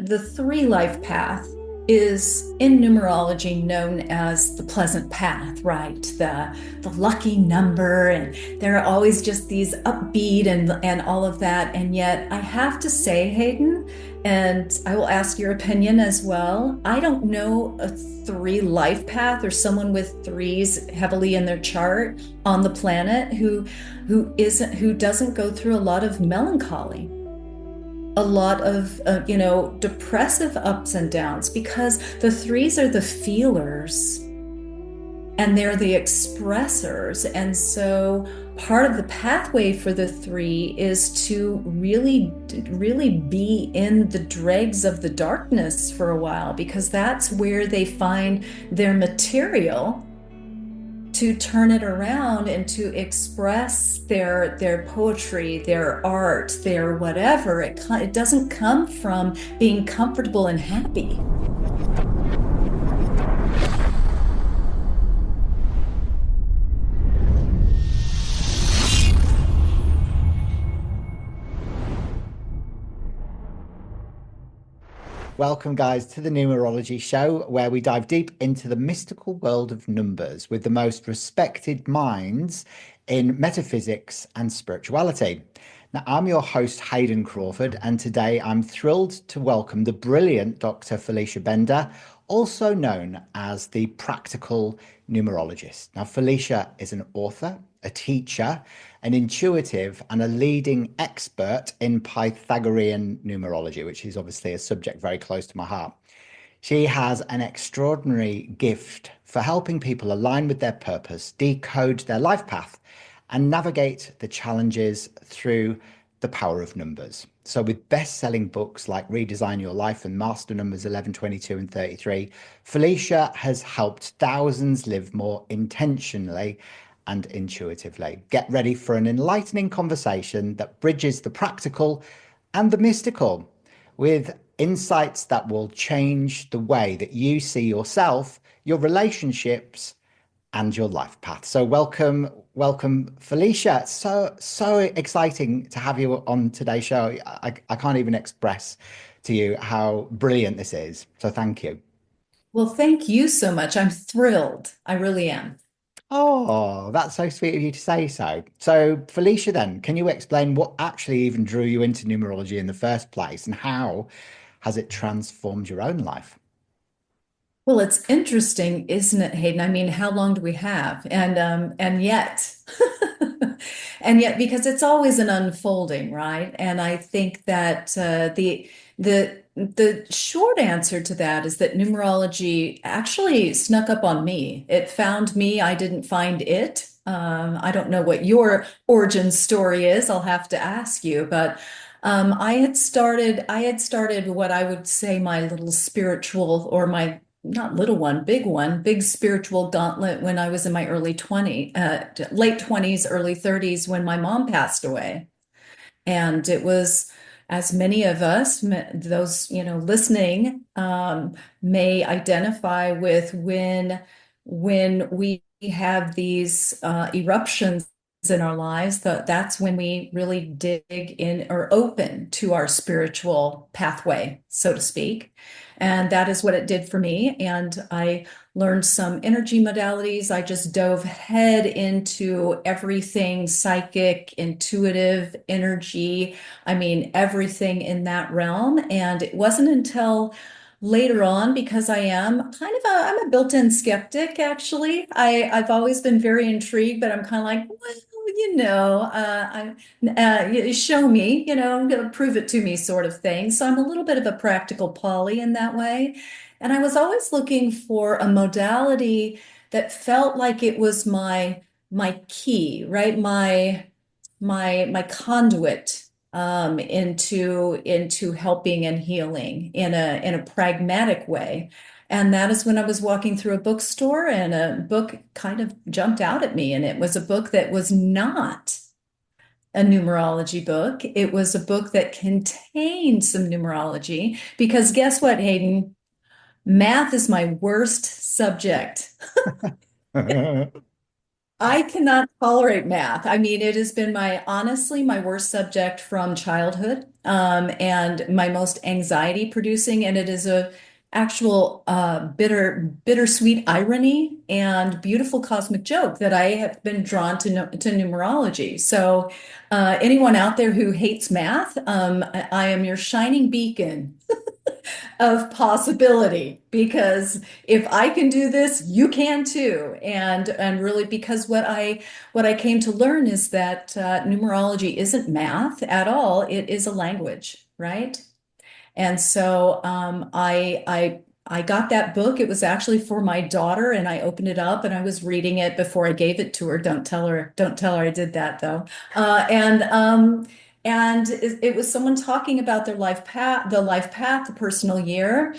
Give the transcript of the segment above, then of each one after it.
the three life path is in numerology known as the pleasant path, right? The lucky number, and there are always just these upbeat and all of that. And yet I have to say, Hayden, and I will ask your opinion as well. I don't know a three life path or someone with threes heavily in their chart on the planet who doesn't go through a lot of melancholy, a lot of depressive ups and downs, because the threes are the feelers and they're the expressors. And so part of the pathway for the three is to really be in the dregs of the darkness for a while, because that's where they find their material to turn it around and to express their poetry, their art, their whatever. It doesn't come from being comfortable and happy. Welcome, guys, to the Numerology Show, where we dive deep into the mystical world of numbers with the most respected minds in metaphysics and spirituality. Now, I'm your host, Hayden Crawford, and today I'm thrilled to welcome the brilliant Dr. Felicia Bender, also known as the Practical Numerologist. Now, Felicia is an author, a teacher, an intuitive, and a leading expert in Pythagorean numerology, which is obviously a subject very close to my heart. She has an extraordinary gift for helping people align with their purpose, decode their life path, and navigate the challenges through the power of numbers. So with best-selling books like Redesign Your Life and Master Numbers 11, 22, and 33, Felicia has helped thousands live more intentionally and intuitively. Get ready for an enlightening conversation that bridges the practical and the mystical with insights that will change the way that you see yourself, your relationships, and your life path. So welcome, Felicia. So exciting to have you on today's show. I can't even express to you how brilliant this is. So thank you. Well, thank you so much. I'm thrilled. I really am. Oh, that's so sweet of you to say so. So, Felicia, then, can you explain what actually even drew you into numerology in the first place, and how has it transformed your own life? Well, it's interesting, isn't it, Hayden? I mean, how long do we have? And yet, and yet, because it's always an unfolding, right? And I think that the short answer to that is that numerology actually snuck up on me. It found me. I didn't find it. I don't know what your origin story is. I'll have to ask you, but I had started what I would say my little spiritual, or my not little one, big spiritual gauntlet when I was in my late 20s, early 30s, when my mom passed away. And it was, as many of us, those, listening, may identify with, when we have these eruptions in our lives, that's when we really dig in or open to our spiritual pathway, so to speak. And that is what it did for me. And I learned some energy modalities. I just dove head into everything psychic, intuitive, energy. I mean, everything in that realm. And it wasn't until later on, because I'm a built-in skeptic, actually. I've always been very intrigued, but I'm kind of like, well, you show me, I'm going to prove it to me, sort of thing. So I'm a little bit of a practical Polly in that way. And I was always looking for a modality that felt like it was my key, right? My conduit into helping and healing in a pragmatic way. And that is when I was walking through a bookstore and a book kind of jumped out at me. And it was a book that was not a numerology book. It was a book that contained some numerology, because guess what, Hayden? Math is my worst subject. I cannot tolerate math. I mean, it has been honestly, my worst subject from childhood, and my most anxiety producing. And it is a actual bittersweet irony and beautiful cosmic joke that I have been drawn to numerology. So, anyone out there who hates math, I am your shining beacon of possibility, because if I can do this, you can too. And really, because what I came to learn is that numerology isn't math at all. It is a language, right? And so I got that book. It was actually for my daughter, and I opened it up and I was reading it before I gave it to her. Don't tell her I did that though. And it was someone talking about their life path, the personal year.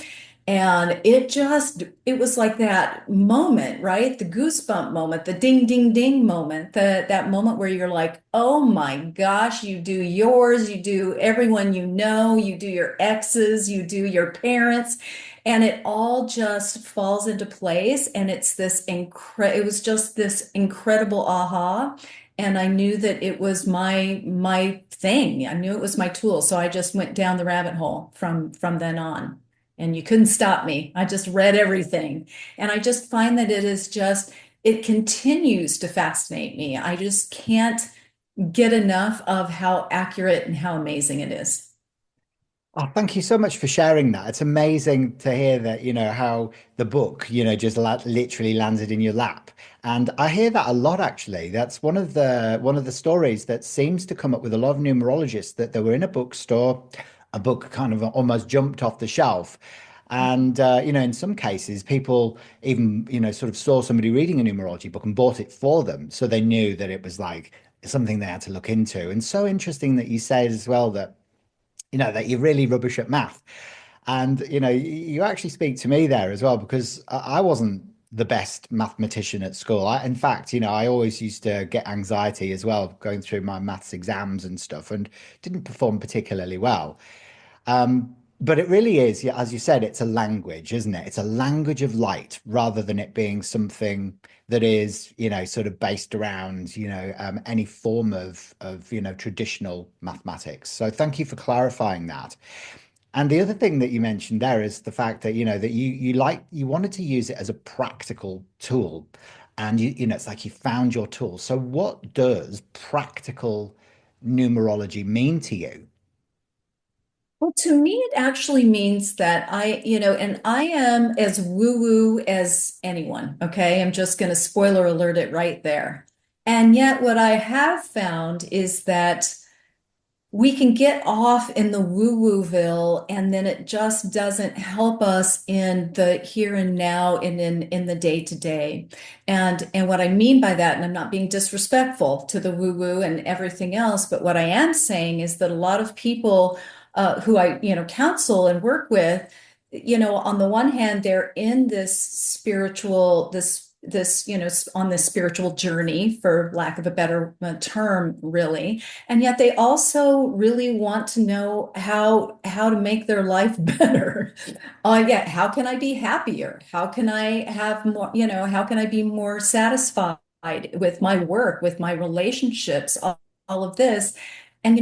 And it was like that moment, right? The goosebump moment, the ding, ding, ding moment, that moment where you're like, oh my gosh, you do yours, you do everyone you know, you do your exes, you do your parents, and it all just falls into place. And it was just this incredible aha. And I knew that it was my thing. I knew it was my tool. So I just went down the rabbit hole from then on, and you couldn't stop me. I just read everything. And I just find that it continues to fascinate me. I just can't get enough of how accurate and how amazing it is. Oh, thank you so much for sharing that. It's amazing to hear that, how the book, just literally landed in your lap. And I hear that a lot, actually. That's one of the stories that seems to come up with a lot of numerologists, that they were in a bookstore, a book kind of almost jumped off the shelf. And in some cases, people even, sort of saw somebody reading a numerology book and bought it for them. So they knew that it was like something they had to look into. And so interesting that you said as well that that you're really rubbish at math. And, you actually speak to me there as well, because I wasn't the best mathematician at school. In fact, I always used to get anxiety as well, going through my maths exams and stuff, and didn't perform particularly well. But it really is, yeah, as you said, it's a language, isn't it? It's a language of light rather than it being something that is, sort of based around, any form of traditional mathematics. So thank you for clarifying that. And the other thing that you mentioned there is the fact that, that you wanted to use it as a practical tool. And it's like you found your tool. So what does practical numerology mean to you? Well, to me, it actually means that and I am as woo-woo as anyone, okay? I'm just going to spoiler alert it right there. And yet, what I have found is that we can get off in the woo-wooville, and then it just doesn't help us in the here and now and in the day to day. And what I mean by that, and I'm not being disrespectful to the woo-woo and everything else, but what I am saying is that a lot of people who I counsel and work with, on the one hand, they're in this on this spiritual journey, for lack of a better term, really. And yet they also really want to know how to make their life better. Yeah, how can I be happier? How can I have more, how can I be more satisfied with my work, with my relationships, all of this. And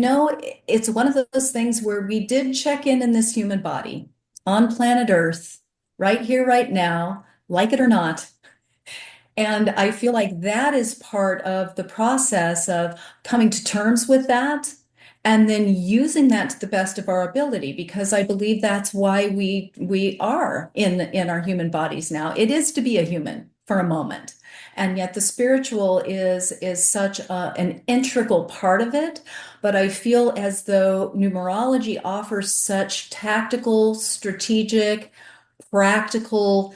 it's one of those things where we did check in this human body on planet Earth, right here, right now, like it or not. And I feel like that is part of the process of coming to terms with that and then using that to the best of our ability, because I believe that's why we are in our human bodies now. It is to be a human for a moment. And yet the spiritual is such an integral part of it. But I feel as though numerology offers such tactical, strategic, practical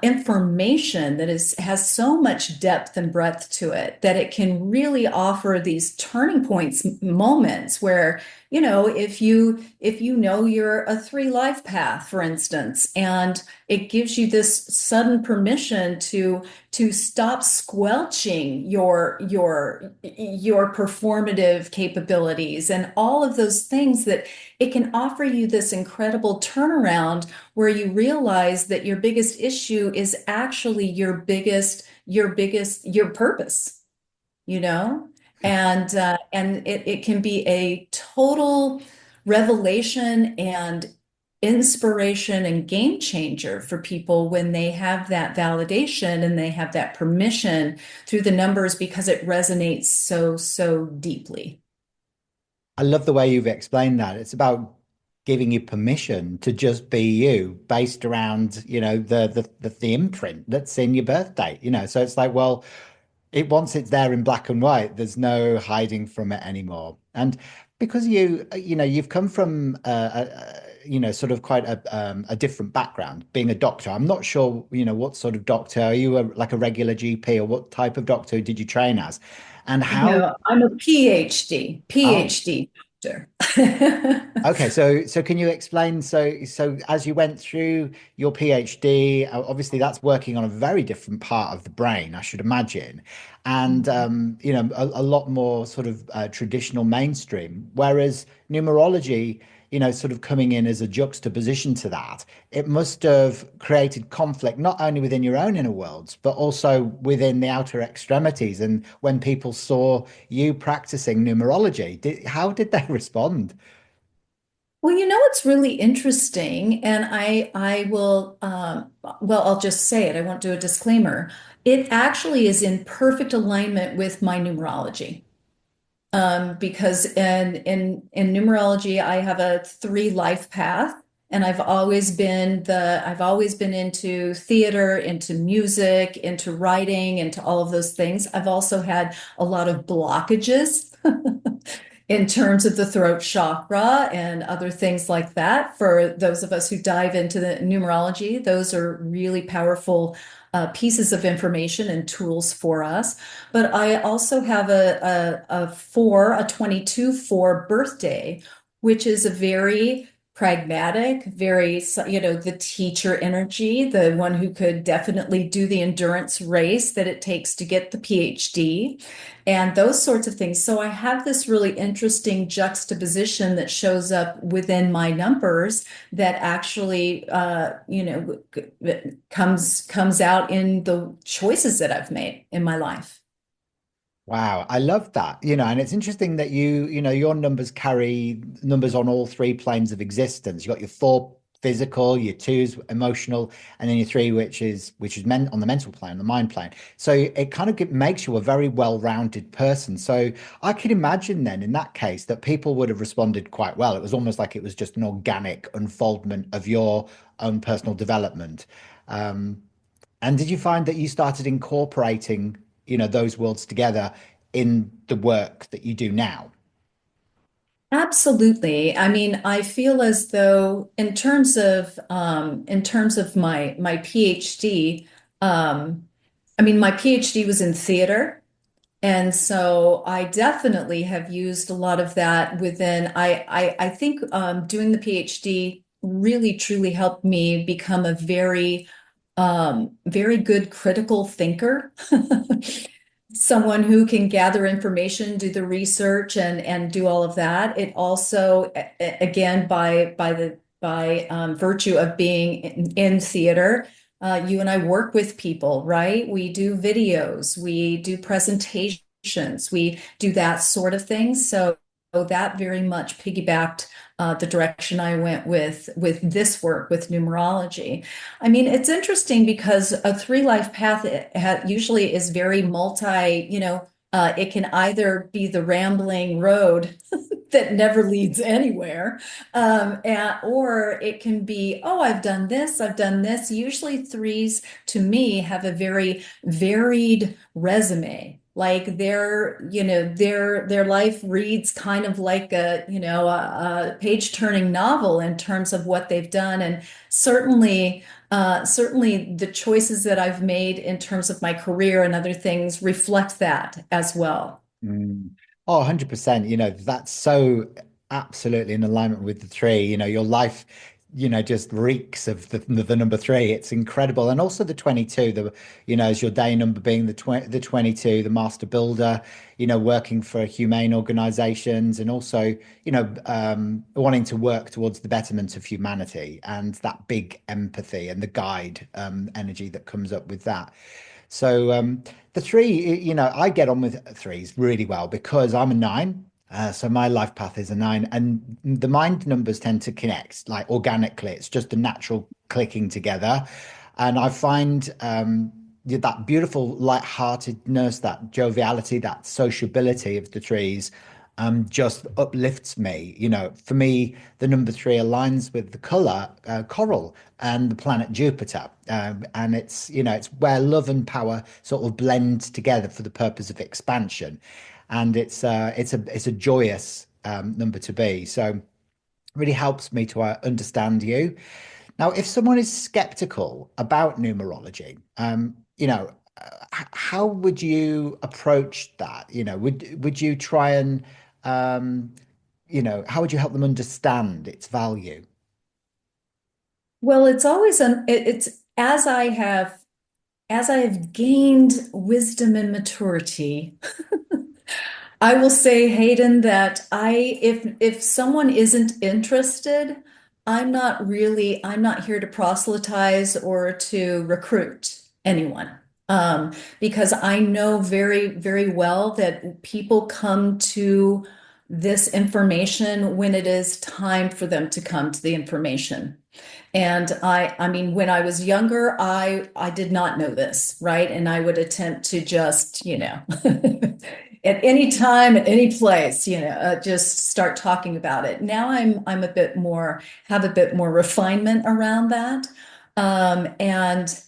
information that has so much depth and breadth to it, that it can really offer these turning points moments where, if you know you're a three life path, for instance, and it gives you this sudden permission to stop squelching your performative capabilities and all of those things, that it can offer you this incredible turnaround where you realize that your biggest issue is actually your purpose. you know? And it can be a total revelation and inspiration and game changer for people when they have that validation and they have that permission through the numbers because it resonates so, so deeply. I love the way you've explained that. It's about giving you permission to just be you based around, the imprint that's in your birth date, So it's like, well, once it's there in black and white, there's no hiding from it anymore. And because you've come from sort of quite a different background, being a doctor. I'm not sure, what sort of doctor are you, like a regular GP, or what type of doctor did you train as? And how No, I'm a PhD, oh, PhD doctor. okay, so can you explain? So as you went through your PhD, obviously that's working on a very different part of the brain, I should imagine, and a lot more sort of traditional mainstream. Whereas numerology, sort of coming in as a juxtaposition to that, it must have created conflict not only within your own inner worlds, but also within the outer extremities. And when people saw you practicing numerology, how did they respond? Well, you know what's really interesting, and I will well, I'll just say it. I won't do a disclaimer. It actually is in perfect alignment with my numerology. Because in numerology, I have a three life path, and I've always been into theater, into music, into writing, into all of those things. I've also had a lot of blockages in terms of the throat chakra and other things like that. For those of us who dive into the numerology, those are really powerful pieces of information and tools for us. But I also have a 22/4 birthday, which is a very pragmatic, very, the teacher energy, the one who could definitely do the endurance race that it takes to get the PhD and those sorts of things. So I have this really interesting juxtaposition that shows up within my numbers that actually, comes out in the choices that I've made in my life. Wow, I love that. And it's interesting that your numbers carry numbers on all three planes of existence. You got your four physical, your two's emotional, and then your three, which is meant on the mental plane, the mind plane. So it kind of makes you a very well-rounded person. So I can imagine then in that case that people would have responded quite well. It was almost like it was just an organic unfoldment of your own personal development. Um, and did you find that you started incorporating, those worlds together in the work that you do now? Absolutely. I mean, I feel as though in terms of my PhD, I mean, my PhD was in theater. And so I definitely have used a lot of that within, I think doing the PhD really truly helped me become a very good critical thinker. Someone who can gather information, do the research, and do all of that. It also, again, by virtue of being in theater, you and I work with people, right? We do videos, we do presentations, we do that sort of thing. So that very much piggybacked the direction I went with this work with numerology. I mean, it's interesting because a three life path usually is very multi, it can either be the rambling road that never leads anywhere, or it can be, oh, I've done this, I've done this. Usually threes to me have a very varied resume. Like their life reads kind of like a page turning novel in terms of what they've done. And certainly the choices that I've made in terms of my career and other things reflect that as well. Mm. Oh, 100%. That's so absolutely in alignment with the three. Your life, just reeks of the number three. It's incredible. And also the 22, as your day number being the 22, the master builder, working for humane organizations and also, wanting to work towards the betterment of humanity and that big empathy and the guide energy that comes up with that. So the three, I get on with threes really well because I'm a nine. So my life path is a nine, and the mind numbers tend to connect like organically. It's just a natural clicking together. And I find that beautiful light-heartedness, that joviality, that sociability of the trees just uplifts me. For me, the number three aligns with the color coral and the planet Jupiter, and it's where love and power sort of blend together for the purpose of expansion, and it's a joyous number to be. So really helps me to understand you. Now, if someone is skeptical about numerology, how would you approach that? Would you try and, um, how would you help them understand its value? Well, it's always it's as I have gained wisdom and maturity, I will say, Hayden, that if someone isn't interested, I'm not here to proselytize or to recruit anyone. Because I know very, very well that people come to this information when it is time for them to come to the information. And I mean, when I was younger, I did not know this, right? And I would attempt to just, at any time, at any place, just start talking about it. Now I'm a bit more, have a bit more refinement around that. Um, and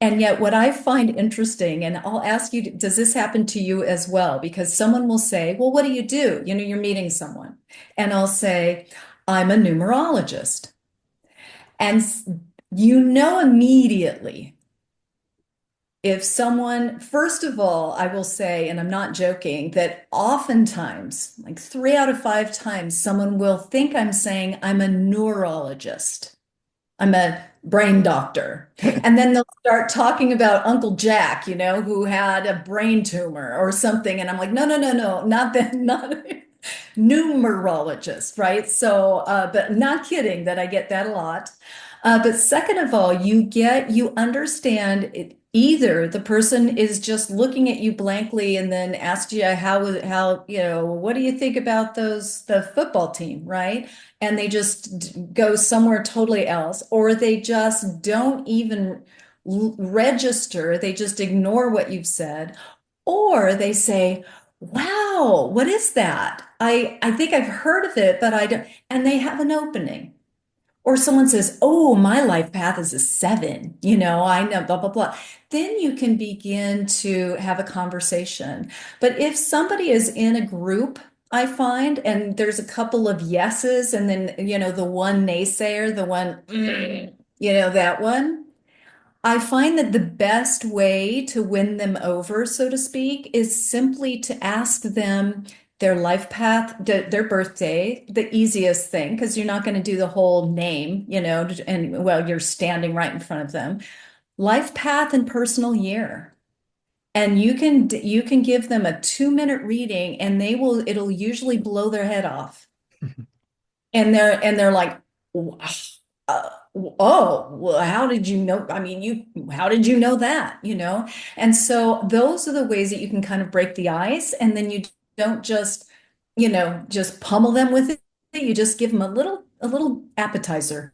and yet what I find interesting, and I'll ask you, does this happen to you as well? Because someone will say, well, what do you do? You're meeting someone. And I'll say, I'm a numerologist. And immediately if someone, first of all, I will say, and I'm not joking, that oftentimes, like 3 out of 5 times, someone will think I'm saying I'm a neurologist. I'm a brain doctor. And then they'll start talking about Uncle Jack, who had a brain tumor or something. And I'm like, no, no, no, no, not that, not numerologist, right? So, but not kidding that I get that a lot. But second of all, you understand it. Either the person is just looking at you blankly and then asks you how, what do you think about the football team, right? And they just go somewhere totally else, or they just don't even register. They just ignore what you've said, or they say, wow, what is that? I think I've heard of it, but I don't, and they have an opening. Or someone says, oh, my life path is a 7, I know, blah, blah, blah. Then you can begin to have a conversation. But if somebody is in a group, I find, and there's a couple of yeses, and then, the one naysayer, the one, that one. I find that the best way to win them over, so to speak, is simply to ask them their life path, their birthday, the easiest thing, because you're not going to do the whole name, and well, you're standing right in front of them. Life path and personal year. And you can give them a 2-minute reading and it'll usually blow their head off. And they're like, "Wow, oh, well, how did you know? I mean, how did you know that? And so those are the ways that you can kind of break the ice, and then you don't just pummel them with it. You just give them a little appetizer.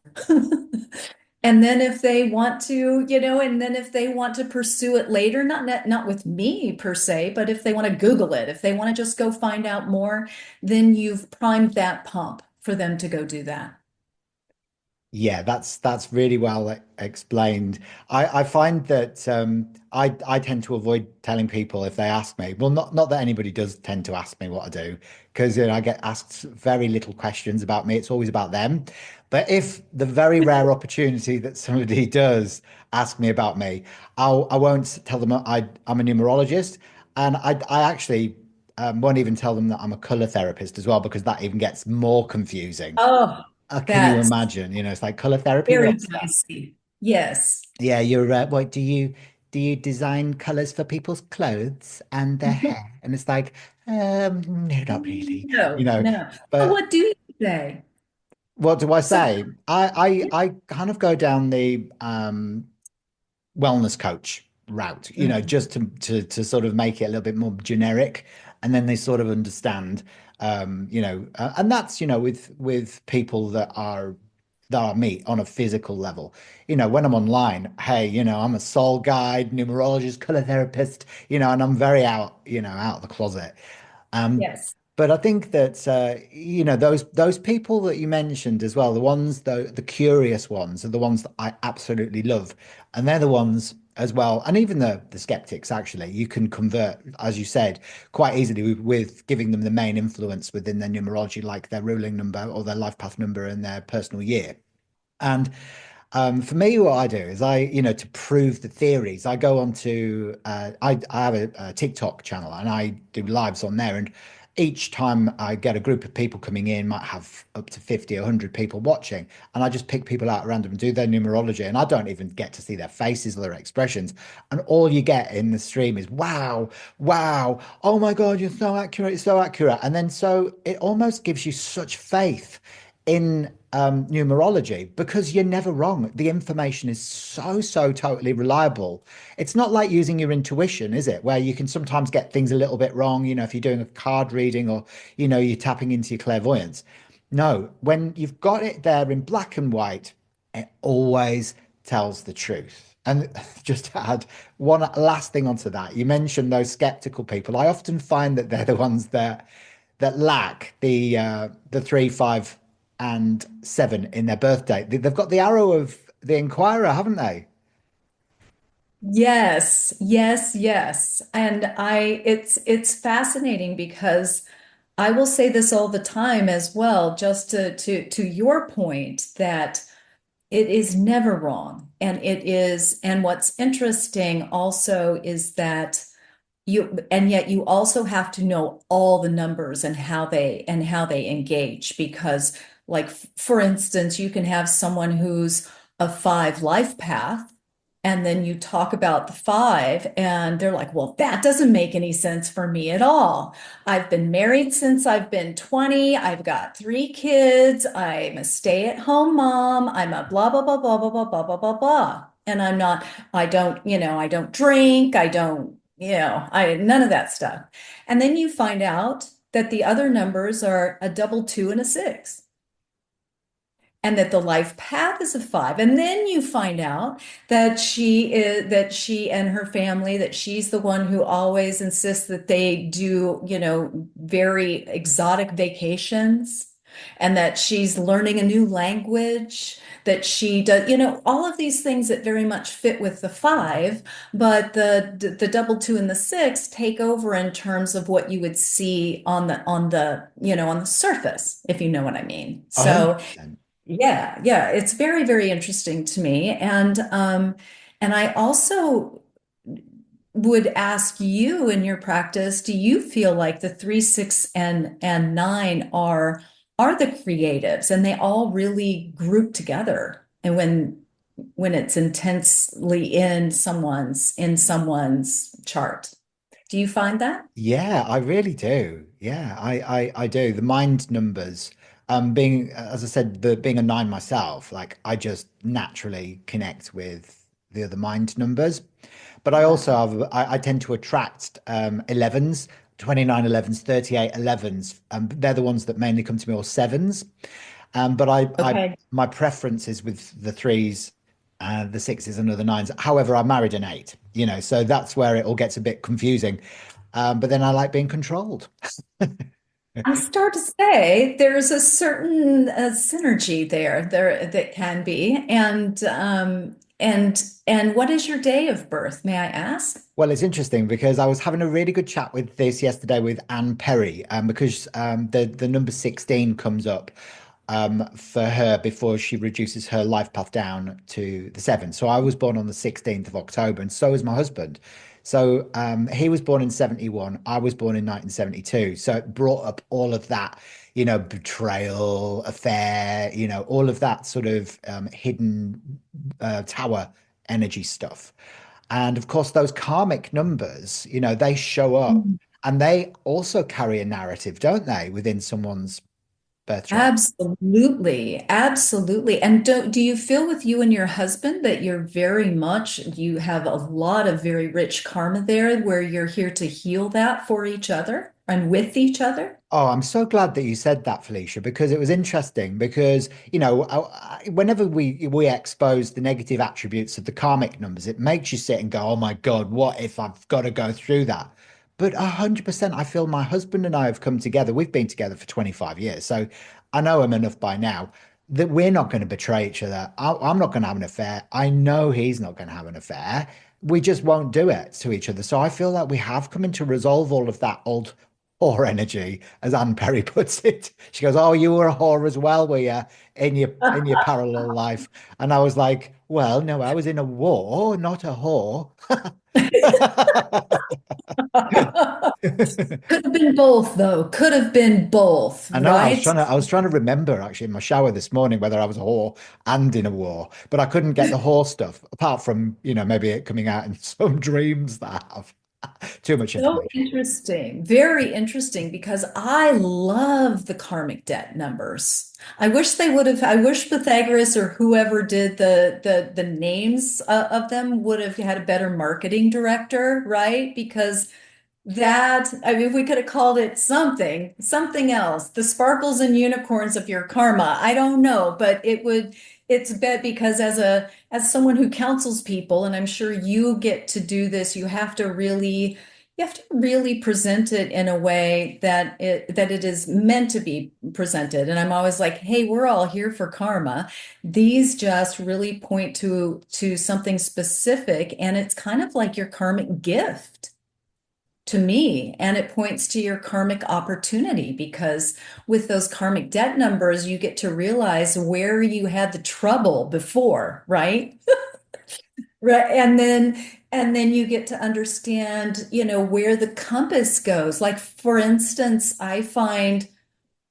And then if they want to, and then if they want to pursue it later, not with me per se, but if they want to Google it, if they want to just go find out more, then you've primed that pump for them to go do that. Yeah, that's really well explained. I find that I tend to avoid telling people if they ask me. Well, not that anybody does tend to ask me what I do, because I get asked very little questions about me. It's always about them. But if the very rare opportunity that somebody does ask me about me, I won't tell them I'm a numerologist, and I actually won't even tell them that I'm a color therapist as well, because that even gets more confusing. Oh, Can you that's imagine? It's like color therapy. very What's that? dicey. Yes. Yeah, you're what do you design colors for people's clothes and their hair? And it's like, no, not really. You No, know, no. So but what do you say? what do I So, say? I kind of go down the wellness coach route, Mhm. just to sort of make it a little bit more generic, and then they sort of understand, and that's with people that I meet on a physical level. When I'm online, hey, I'm a soul guide, numerologist, color therapist, and I'm very out of the closet. Um, Yes. but I think that those people that you mentioned as well, the curious ones are the ones that I absolutely love, and they're the ones as well, and even the skeptics actually, you can convert, as you said, quite easily with giving them the main influence within their numerology, like their ruling number or their life path number and their personal year. And for me, what I do is to prove the theories, I go on to, I have a TikTok channel and I do lives on there. And each time I get a group of people coming in, might have up to 50 or 100 people watching. And I just pick people out at random and do their numerology. And I don't even get to see their faces or their expressions. And all you get in the stream is, wow, wow, oh my God, you're so accurate, so accurate. And then so it almost gives you such faith in numerology because you're never wrong. The information is so totally reliable. It's not like using your intuition, is it? Where you can sometimes get things a little bit wrong, if you're doing a card reading or, you're tapping into your clairvoyance. No, when you've got it there in black and white, it always tells the truth. And just to add one last thing onto that, you mentioned those skeptical people. I often find that they're the ones that lack the 3, 5, and 7 in their birthday. They've got the arrow of the Inquirer, haven't they? Yes, yes, yes. And it's fascinating because I will say this all the time as well, just to your point that it is never wrong. And what's interesting also is that and yet you also have to know all the numbers and how they engage because like for instance you can have someone who's a 5 life path and then you talk about the 5 and they're like, well, that doesn't make any sense for me at all. I've been married since I've been 20. I've got 3 kids. I'm a stay-at-home mom. I'm a blah blah blah blah blah blah blah blah blah blah. And I don't drink. I none of that stuff. And then you find out that the other numbers are a double 2 and a 6 and that the life path is a 5. And then you find out that she and her family, that she's the one who always insists that they do, very exotic vacations, and that she's learning a new language, that she does, all of these things that very much fit with the 5, but the double 2 and the 6 take over in terms of what you would see on the surface, if you know what I mean. So 100%. yeah, yeah, it's very, very interesting to me. And I also would ask you in your practice, do you feel like the 3, 6, and 9 are the creatives and they all really group together? And when it's intensely in someone's chart. Do you find that? Yeah, I really do. Yeah, I do. The mind numbers, as I said, being a 9 myself, like I just naturally connect with the other mind numbers. But I Yeah. also I tend to attract 11s, 29 11s, 38 11s. They're the ones that mainly come to me, or sevens. But Okay. my preference is with the threes, the sixes, and the nines. However, I married an 8, so that's where it all gets a bit confusing. But then I like being controlled. I start to say there's a certain synergy there that can be. And what is your day of birth, may I ask? Well, it's interesting because I was having a really good chat with this yesterday with Anne Perry, because the number 16 comes up for her before she reduces her life path down to the 7. So I was born on the 16th of October, and so is my husband. So he was born in 71. I was born in 1972. So it brought up all of that, betrayal, affair, all of that sort of hidden tower energy stuff. And of course, those karmic numbers, they show up Mhm. and they also carry a narrative, don't they, within someone's birthright. Absolutely, absolutely. And do you feel with you and your husband that you're very much, you have a lot of very rich karma there where you're here to heal that for each other and with each other? Oh, I'm so glad that you said that, Felicia, because it was interesting. Because, whenever we expose the negative attributes of the karmic numbers, it makes you sit and go, "Oh my God, what if I've got to go through that?" But 100%, I feel my husband and I have come together. We've been together for 25 years, so I know him enough by now that we're not going to betray each other. I'm not going to have an affair. I know he's not going to have an affair. We just won't do it to each other. So I feel like we have come in to resolve all of that old whore energy, as Anne Perry puts it. She goes, "Oh, you were a whore as well, were you, in your parallel life?" And I was like, "Well, no, I was in a war, not a whore." Could have been both, though. Could have been both, I know right? I was trying to remember actually in my shower this morning whether I was a whore and in a war, but I couldn't get the whore stuff apart from, maybe it coming out in some dreams that I have too much So information. interesting. Very interesting because I love the karmic debt numbers. I wish Pythagoras or whoever did the names of them would have had a better marketing director, right? Because that, I mean, we could have called it something else. The sparkles and unicorns of your karma. I don't know, but it's a bit because as someone who counsels people, and I'm sure you get to do this, you have to really present it in a way that it is meant to be presented. And I'm always like, hey, we're all here for karma. These just really point to something specific, and it's kind of like your karmic gift to me, and it points to your karmic opportunity because with those karmic debt numbers you get to realize where you had the trouble before, right? Right. And then you get to understand, where the compass goes. Like for instance, I find,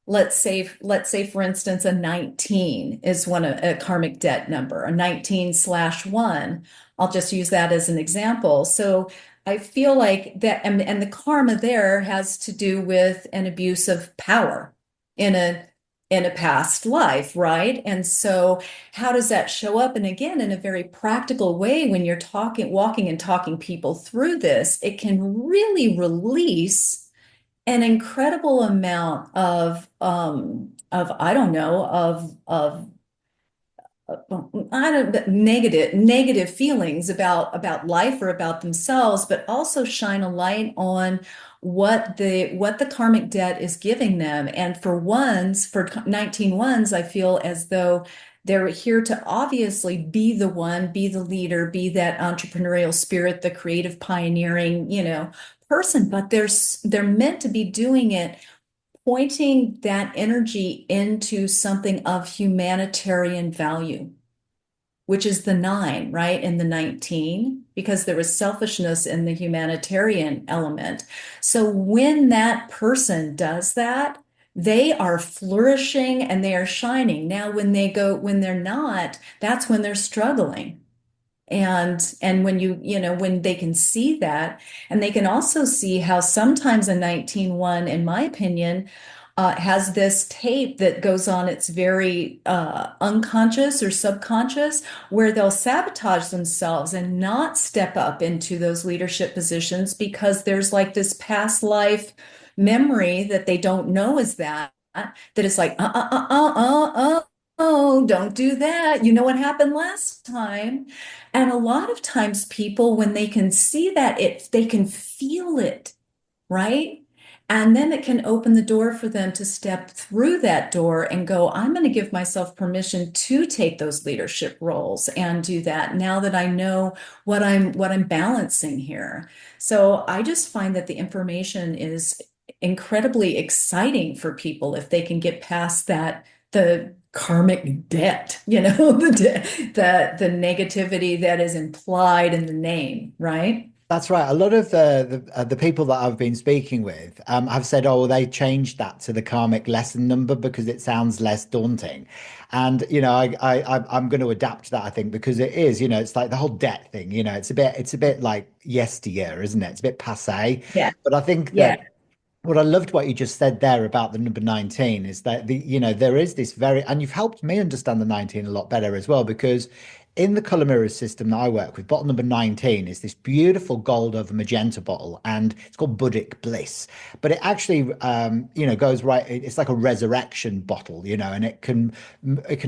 let's say for instance a 19 is a karmic debt number, a 19/1. I'll just use that as an example. So I feel like that, and the karma there has to do with an abuse of power in a past life, right? And so how does that show up? And again, in a very practical way, when you're walking and talking people through this, it can really release an incredible amount of I don't know of I don't negative feelings about life or about themselves, but also shine a light on what the karmic debt is giving them. And for 19 ones, I feel as though they're here to obviously be the one, be the leader, be that entrepreneurial spirit, the creative pioneering, person, but they're meant to be doing it, pointing that energy into something of humanitarian value, which is the 9, right? And the 19, because there was selfishness in the humanitarian element. So when that person does that, they are flourishing and they are shining. Now, when they're not, that's when they're struggling. And when they can see that, and they can also see how sometimes a 19/1, in my opinion, has this tape that goes on. It's very unconscious or subconscious, where they'll sabotage themselves and not step up into those leadership positions because there's like this past life memory that they don't know is that is like, oh, don't do that. You know what happened last time? And a lot of times people, when they can see that, they can feel it, right? And then it can open the door for them to step through that door and go, I'm going to give myself permission to take those leadership roles and do that now that I know what I'm balancing here. So I just find that the information is incredibly exciting for people if they can get past the karmic debt, the negativity that is implied in the name, right? That's right. A lot of the people that I've been speaking with have said, "Oh, well, they changed that to the karmic lesson number because it sounds less daunting." And I'm going to adapt that, I think, because it is, it's like the whole debt thing. It's a bit like yesteryear, isn't it? It's a bit passé. Yeah. But I think Yeah. that What I loved what you just said there about the number 19 is that there is this very, and you've helped me understand the 19 a lot better as well, because in the color mirror system that I work with, bottle number 19 is this beautiful gold over magenta bottle, and it's called Buddhic Bliss. But it actually, goes right, it's like a resurrection bottle, and it can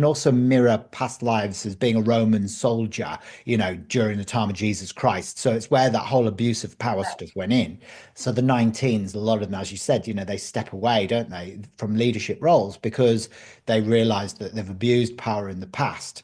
also mirror past lives as being a Roman soldier, during the time of Jesus Christ. So it's where that whole abuse of power stuff went in. So the 19s, a lot of them, as you said, they step away, don't they, from leadership roles because they realize that they've abused power in the past.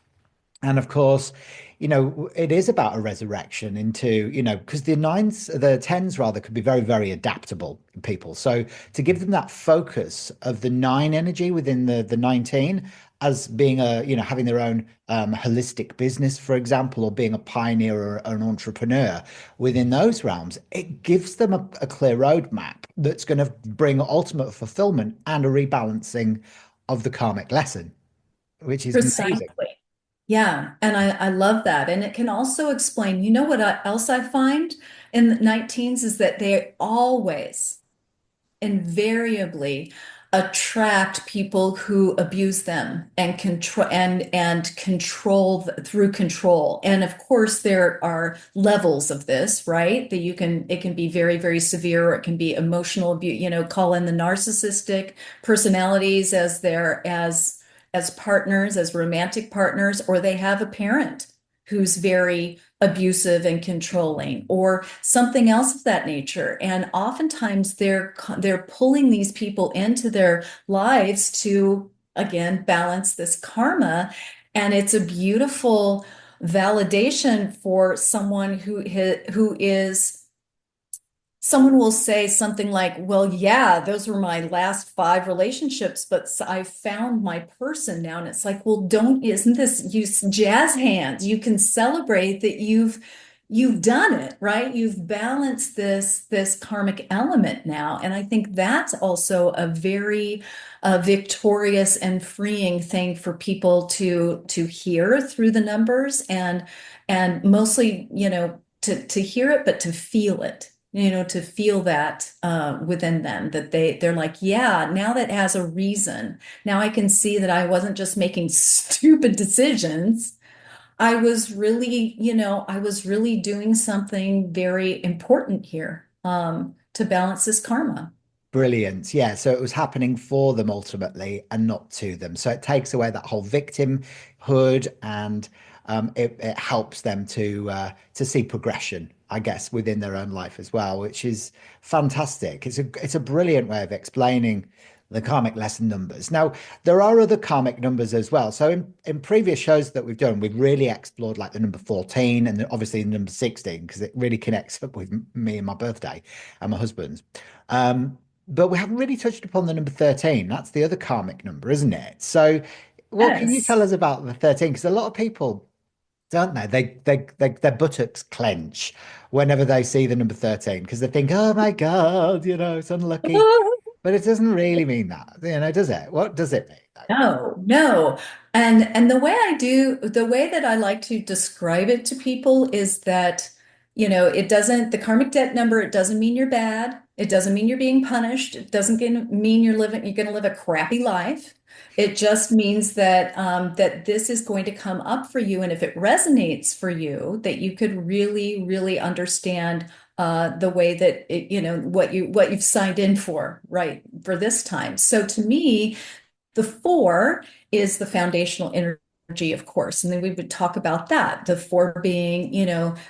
And of course, it is about a resurrection into, because the tens rather could be very, very adaptable people. So to give them that focus of the nine energy within the 19 as being having their own holistic business, for example, or being a pioneer or an entrepreneur within those realms, it gives them a clear roadmap that's going to bring ultimate fulfillment and a rebalancing of the karmic lesson, which is amazing. Precisely. Yeah, and I love that. And it can also explain, you know what else I find in the 19s is that they always invariably attract people who abuse them and control through control. And of course, there are levels of this, right? That it can be very, very severe, or it can be emotional abuse, call in the narcissistic personalities as as partners, as romantic partners, or they have a parent who's very abusive and controlling or something else of that nature. And oftentimes they're pulling these people into their lives to again balance this karma. And it's a beautiful validation for someone who is someone will say something like, well, yeah, those were my last five relationships, but I found my person now. And it's like, well, isn't this jazz hands? You can celebrate that you've done it, right? You've balanced this karmic element now. And I think that's also a very victorious and freeing thing for people to hear through the numbers and mostly, to hear it, but to feel it, to feel that within them that they're like, yeah, now that has a reason. Now I can see that I wasn't just making stupid decisions. I was really doing something very important here to balance this karma. Brilliant. Yeah. So it was happening for them ultimately and not to them. So it takes away that whole victimhood and it helps them to see progression, I guess, within their own life as well, which is fantastic. It's a brilliant way of explaining the karmic lesson numbers. Now, there are other karmic numbers as well. So in previous shows that we've done, we've really explored like the number 14 and obviously the number 16 because it really connects up with me and my birthday and my husband's. But we haven't really touched upon the number 13. That's the other karmic number, isn't it? So, what can you tell Yes. us about the 13? Because a lot of people, don't they? Their buttocks clench whenever they see the number 13 because they think, oh my God, it's unlucky. But it doesn't really mean that, does it? What does it mean, though? No, no. And the way that I like to describe it to people is that, the karmic debt number, it doesn't mean you're bad. It doesn't mean you're being punished. It doesn't mean you're going to live a crappy life. It just means that that this is going to come up for you. And if it resonates for you, that you could really, really understand the way that what you've signed in for, right, for this time. So to me, the four is the foundational energy, of course. And then we would talk about that. The four being,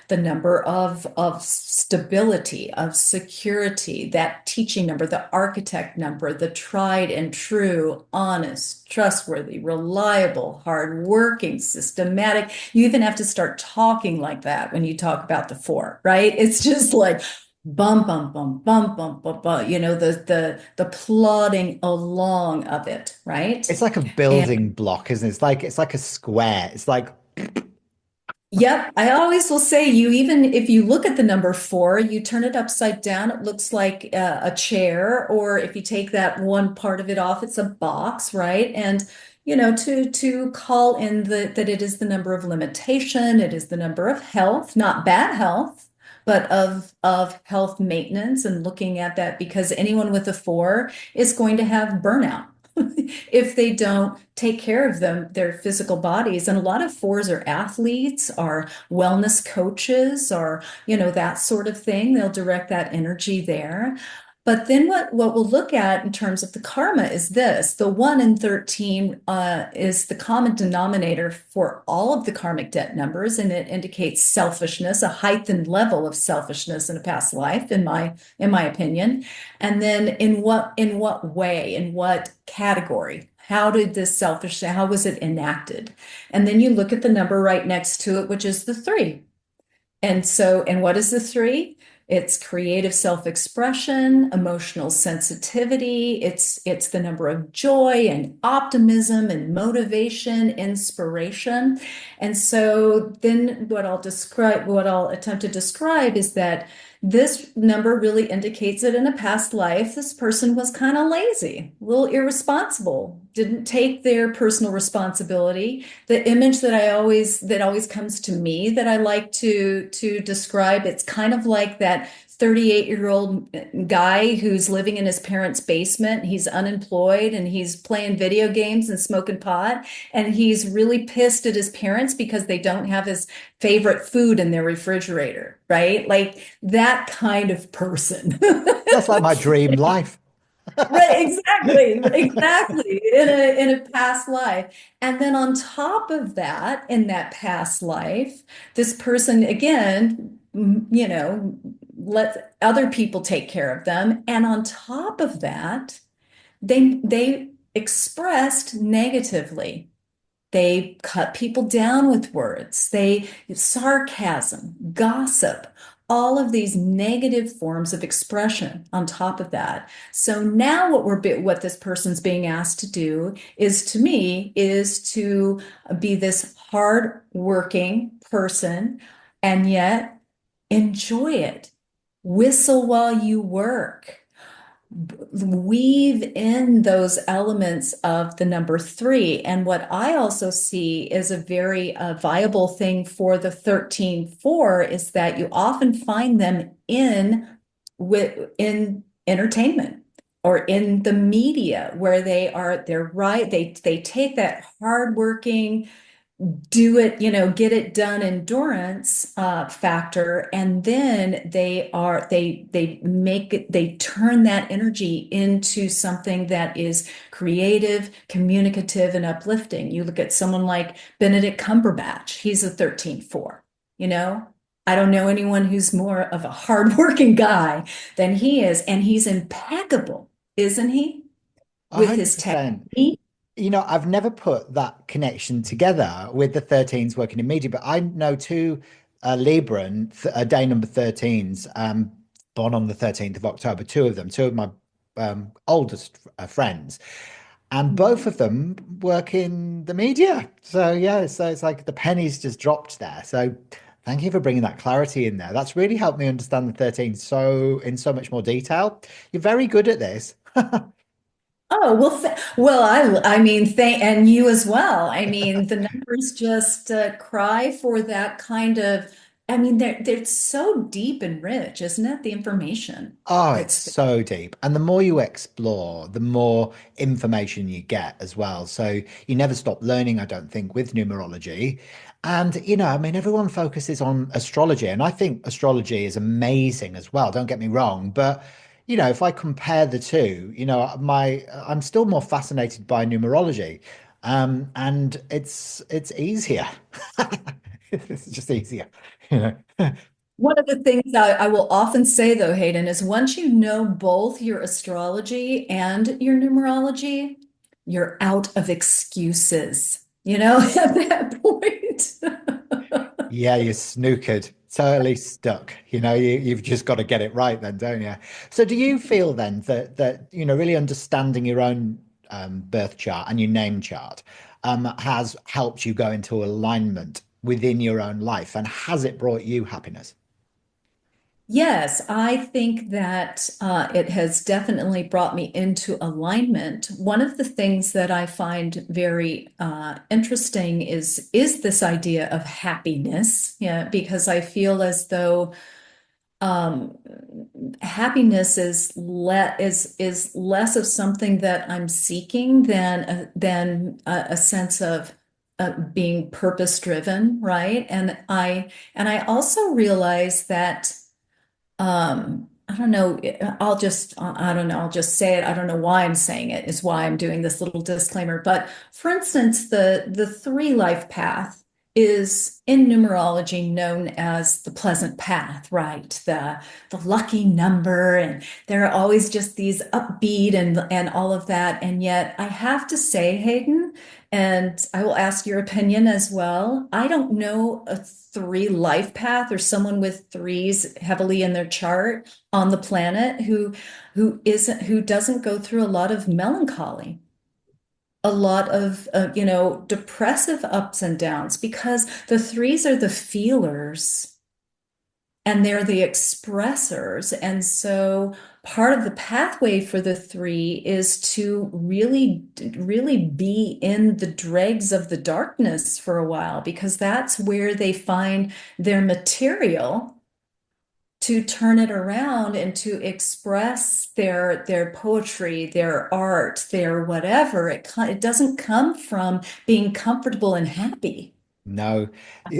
the number of stability, of security, that teaching number, the architect number, the tried and true, honest, trustworthy, reliable, hardworking, systematic. You even have to start talking like that when you talk about the four, right? It's just like, bum bum bum bum bum bum bum, the plodding along of it, right? It's like a And building block, isn't it? It's like a square. It's like yep, I always will say, you even if you look at the number four, you turn it upside down, it looks like a chair, or if you take that one part of it off, it's a box, right? And to call in that it is the number of limitation, it is the number of health, not bad health, but of health maintenance and looking at that, because anyone with a four is going to have burnout if they don't take care of their physical bodies. And a lot of fours are athletes, are wellness coaches, or that sort of thing. They'll direct that energy there. But then what we'll look at in terms of the karma is this. The 1 in 13 is the common denominator for all of the karmic debt numbers, and it indicates selfishness, a heightened level of selfishness in a past life, in my opinion. And then in what way, in what category? How was it enacted? And then you look at the number right next to it, which is the 3. And what is the 3? It's creative self-expression, emotional sensitivity. It's the number of joy and optimism and motivation, inspiration. And so then what I'll attempt to describe is that this number really indicates that in a past life, this person was kind of lazy, a little irresponsible, didn't take their personal responsibility. The image that always comes to me that I like to describe, it's kind of like that 38-year-old guy who's living in his parents' basement. He's unemployed and he's playing video games and smoking pot, and he's really pissed at his parents because they don't have his favorite food in their refrigerator, right? Like that kind of person. That's like my dream life. Right, exactly, exactly. In a past life. And then on top of that, in that past life, this person again, let other people take care of them. And on top of that, they expressed negatively. They cut people down with words. They sarcasm, gossip, all of these negative forms of expression on top of that. So now what this person's being asked to do is, to me, is to be this hard working person and yet enjoy it. Whistle while you work, weave in those elements of the number 3. And what I also see is a very viable thing for the 13-4 is that you often find them in entertainment or in the media, where they take that hardworking, do it, get it done endurance factor, and then they turn that energy into something that is creative, communicative, and uplifting. You look at someone like Benedict Cumberbatch, he's a 13-4, you know. I don't know anyone who's more of a hardworking guy than he is, and he's impeccable, isn't he? With his 100%. technique. I've never put that connection together with the 13s working in media, but I know two Libran, day number 13s, born on the 13th of October, two of my oldest friends, and both of them work in the media. So, yeah, so it's like the pennies just dropped there. So, thank you for bringing that clarity in there. That's really helped me understand the 13 in so much more detail. You're very good at this. Oh, well, I mean, and you as well. I mean, the numbers just cry for that kind of, I mean, they're so deep and rich, isn't it? The information Oh, it's that's so deep. And the more you explore, the more information you get as well. So you never stop learning, I don't think, with numerology. And, I mean, everyone focuses on astrology, and I think astrology is amazing as well. Don't get me wrong. But, if I compare the two, I'm still more fascinated by numerology. And it's easier. It's just easier, you know. one of the things I will often say, though, Hayden, is once you know both your astrology and your numerology, you're out of excuses, at that point. Yeah, you're snookered, totally stuck. You've just got to get it right then, don't you? So do you feel then that really understanding your own birth chart and your name chart has helped you go into alignment within your own life, and has it brought you happiness? Yes, I think that it has definitely brought me into alignment. One of the things that I find very interesting is this idea of happiness, yeah, because I feel as though um, happiness is less of something that I'm seeking than a sense of being purpose driven, right? And I also realize that I don't know, I don't know, I'll just say it. I don't know why I'm saying it, is why I'm doing this little disclaimer. But for instance, the three life path is in numerology known as the pleasant path, right? The lucky number, and there are always just these upbeat and all of that. And yet I have to say, Hayden, and I will ask your opinion as well. I don't know a three life path or someone with threes heavily in their chart on the planet who doesn't go through a lot of melancholy, a lot of depressive ups and downs, because the threes are the feelers and they're the expressors. And so part of the pathway for the three is to really be in the dregs of the darkness for a while, because that's where they find their material to turn it around and to express their poetry, their art, their whatever. It doesn't come from being comfortable and happy. No,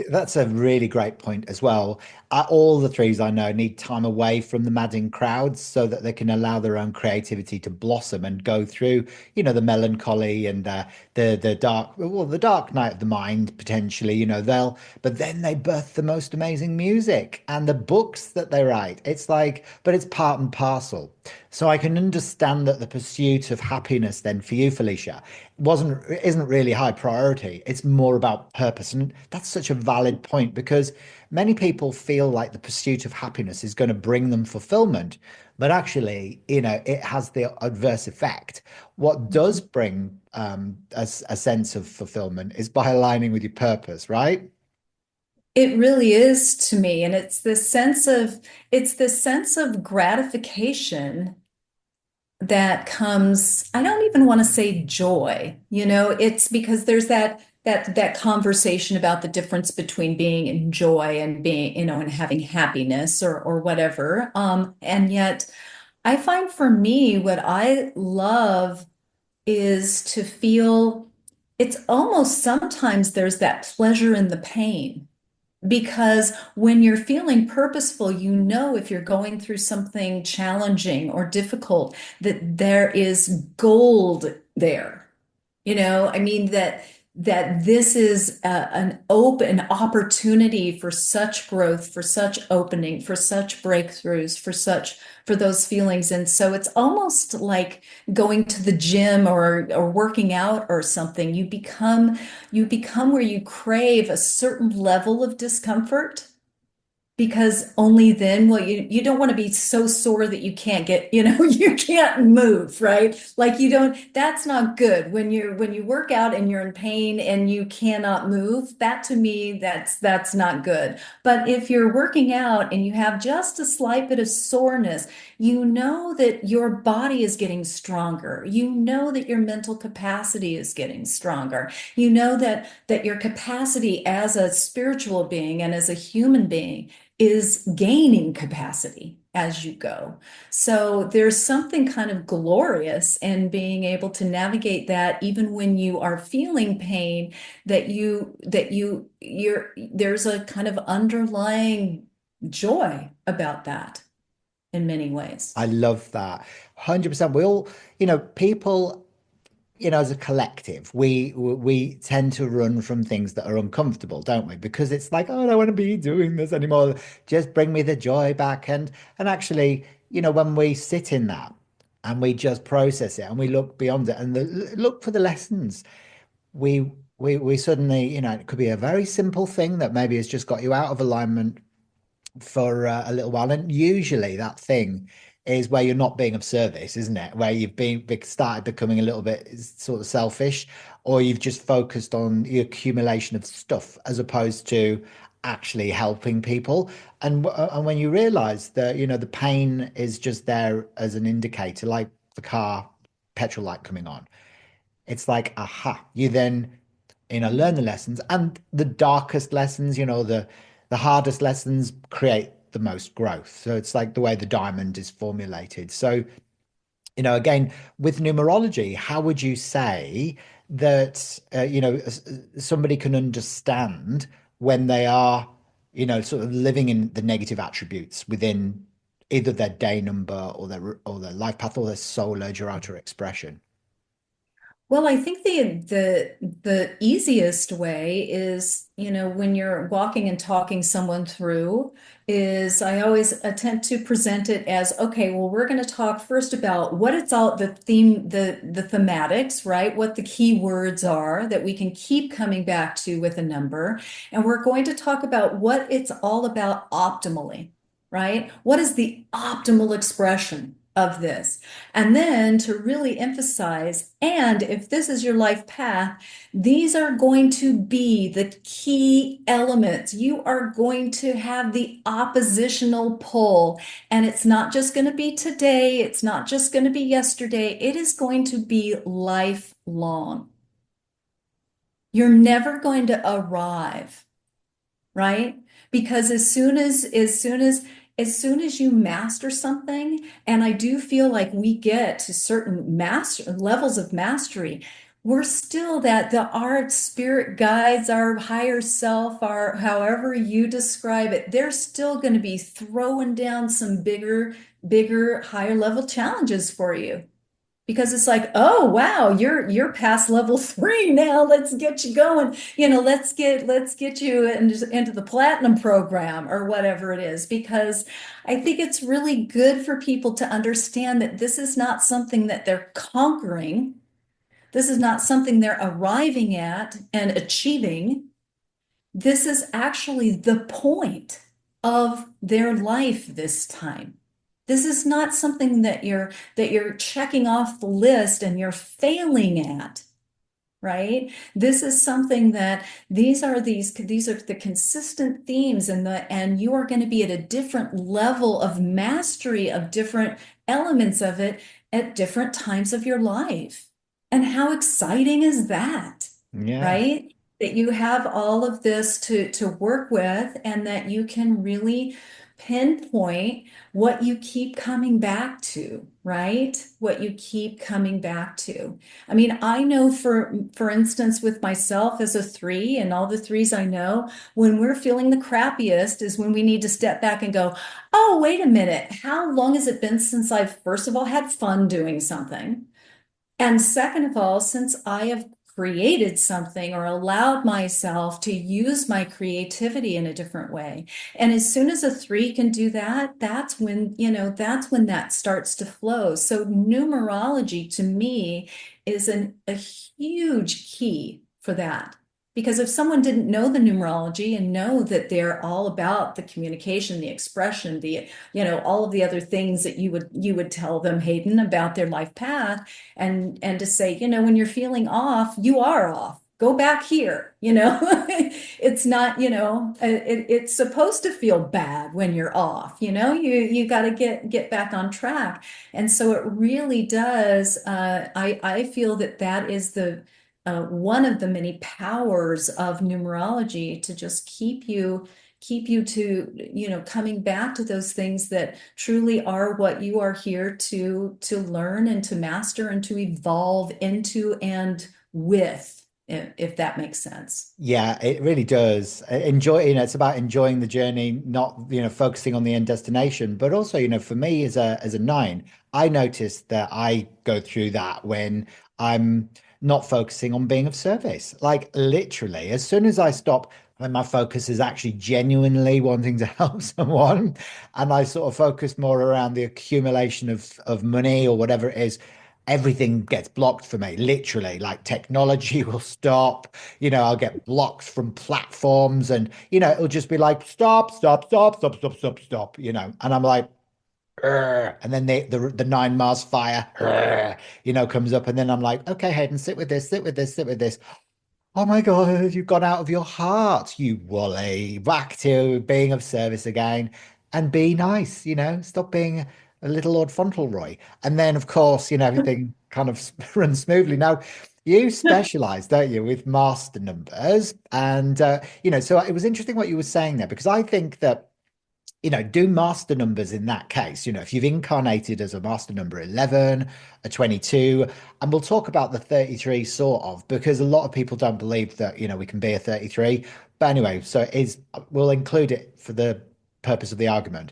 that's a really great point as well. All the threes I know need time away from the madding crowds so that they can allow their own creativity to blossom and go through, the melancholy and the dark, well, the dark night of the mind potentially. But then they birth the most amazing music and the books that they write. It's like, but it's part and parcel. So I can understand that the pursuit of happiness then for you, Felicia, isn't really high priority. It's more about purpose. And that's such a valid point because many people feel like the pursuit of happiness is going to bring them fulfillment. But actually, it has the adverse effect. What does bring a sense of fulfillment is by aligning with your purpose, right? It really is to me, and it's this sense of gratification that comes, I don't even want to say joy, it's because there's that conversation about the difference between being in joy and being, and having happiness or whatever. And yet I find for me what I love is to feel it's almost sometimes there's that pleasure in the pain. Because when you're feeling purposeful, if you're going through something challenging or difficult, that there is gold there. I mean that this is an open opportunity for such growth, for such opening, for such breakthroughs, for those feelings. And so it's almost like going to the gym or working out or something. You become where you crave a certain level of discomfort, because only then will you don't want to be so sore that you can't get, you can't move, right? Like you don't, that's not good. When you work out and you're in pain and you cannot move, that to me, that's not good. But if you're working out and you have just a slight bit of soreness, you know that your body is getting stronger. You know that your mental capacity is getting stronger. You know that your capacity as a spiritual being and as a human being is gaining capacity as you go. So there's something kind of glorious in being able to navigate that even when you are feeling pain, there's a kind of underlying joy about that in many ways. I love that. 100%. People, as a collective, we tend to run from things that are uncomfortable, don't we? Because it's like, oh, I don't want to be doing this anymore. Just bring me the joy back. And actually, when we sit in that and we just process it and we look beyond it and look for the lessons, we suddenly, it could be a very simple thing that maybe has just got you out of alignment for a little while. And usually that thing is where you're not being of service, isn't it? Where you've started becoming a little bit sort of selfish, or you've just focused on the accumulation of stuff as opposed to actually helping people. And when you realize that, the pain is just there as an indicator, like the car petrol light coming on. It's like, aha, you then, learn the lessons and the darkest lessons, the hardest lessons create the most growth. So it's like the way the diamond is formulated. So, again, with numerology, how would you say that, somebody can understand when they are, sort of living in the negative attributes within either their day number or their life path or their soul edge or outer expression? Well, I think the easiest way is, when you're walking and talking someone through, is I always attempt to present it as, okay, well, we're going to talk first about what it's all the theme, the thematics, right? What the key words are that we can keep coming back to with a number. And we're going to talk about what it's all about optimally, right? What is the optimal expression of this? And then to really emphasize, and if this is your life path, these are going to be the key elements. You are going to have the oppositional pull. And it's not just going to be today, it's not just going to be yesterday, it is going to be lifelong. You're never going to arrive, right? Because as soon as you master something, and I do feel like we get to certain master levels of mastery, we're still our spirit guides, our higher self, our however you describe it, they're still going to be throwing down some bigger, higher level challenges for you because it's like, oh wow, you're past level 3 now. Let's get you going. Let's get you into the platinum program or whatever it is. Because I think it's really good for people to understand that this is not something that they're conquering. This is not something they're arriving at and achieving. This is actually the point of their life this time. This is not something that you're checking off the list and you're failing at, right? This is something that these are the consistent themes and you are going to be at a different level of mastery of different elements of it at different times of your life. And how exciting is that, Yeah. right? That you have all of this to work with and that you can really pinpoint what you keep coming back to, right? What you keep coming back to. I mean, I know for instance, with myself as a 3 and all the threes I know, when we're feeling the crappiest is when we need to step back and go, oh, wait a minute. How long has it been since I've, first of all, had fun doing something? And second of all, since I have created something or allowed myself to use my creativity in a different way. And as soon as a 3 can do that, that's when that starts to flow. So numerology to me is a huge key for that. Because if someone didn't know the numerology and know that they're all about the communication, the expression, all of the other things that you would tell them, Hayden, about their life path, and to say, when you're feeling off, you are off. Go back here. It's not, it's supposed to feel bad when you're off. You got to get back on track. And so it really does. I feel that is the one of the many powers of numerology to just keep you to coming back to those things that truly are what you are here to learn and to master and to evolve into and with, if that makes sense. Yeah, it really does. Enjoy, it's about enjoying the journey, not, focusing on the end destination. But also, for me as a 9, I notice that I go through that when I'm not focusing on being of service. Like literally, as soon as I stop, when my focus is actually genuinely wanting to help someone, and I sort of focus more around the accumulation of money or whatever it is, everything gets blocked for me. Literally, like technology will stop. I'll get blocks from platforms and, it'll just be like, stop, stop, stop, stop, stop, stop, stop, and I'm like, "Urgh." And then the 9 Mars fire, "Urgh," comes up. And then I'm like, okay, Hayden, sit with this, sit with this, sit with this. Oh my God, you've gone out of your heart, you Wally. Back to being of service again and be nice, stop being a little Lord Fauntleroy. And then, of course, everything kind of runs smoothly. Now, you specialize, don't you, with master numbers. And, so it was interesting what you were saying there, because I think that do master numbers in that case. If you've incarnated as a master number 11, a 22, and we'll talk about the 33 sort of, because a lot of people don't believe that, we can be a 33. But anyway, we'll include it for the purpose of the argument.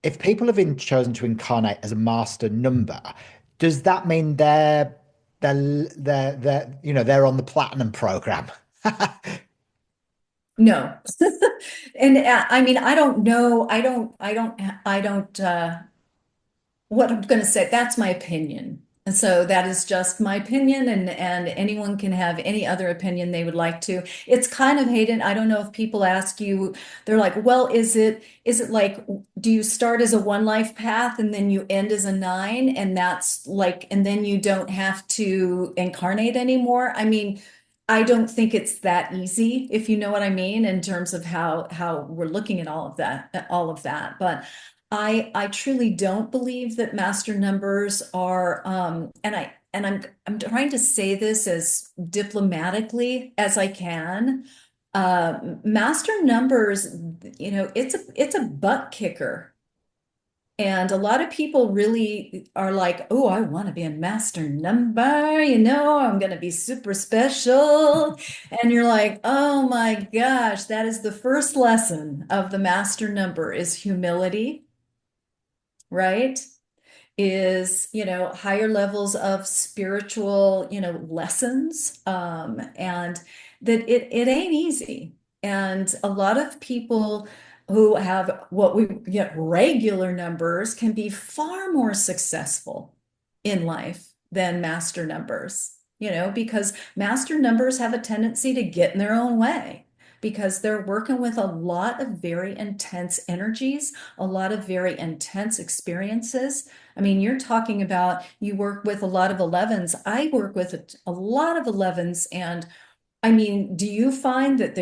If people have been chosen to incarnate as a master number, does that mean they're on the platinum program? No. And I mean, I don't know. I don't, what I'm going to say, that's my opinion. And so that is just my opinion, and anyone can have any other opinion they would like to. It's kind of Hayden. I don't know if people ask you, they're like, well, is it like, do you start as a one life path and then you end as a nine, and that's like, and then you don't have to incarnate anymore? I mean, I don't think it's that easy, if you know what I mean, in terms of how we're looking at all of that. But I truly don't believe that master numbers are, and I'm trying to say this as diplomatically as I can. Master numbers, it's a butt kicker. And a lot of people really are like, oh, I want to be a master number, I'm going to be super special. And you're like, oh my gosh, that is the first lesson of the master number is humility, right? Is, higher levels of spiritual, lessons, and that it ain't easy. And a lot of people who have what we get regular numbers can be far more successful in life than master numbers, because master numbers have a tendency to get in their own way because they're working with a lot of very intense energies, a lot of very intense experiences. I mean, you're talking about you work with a lot of 11s. I work with a lot of 11s. And I mean, do you find that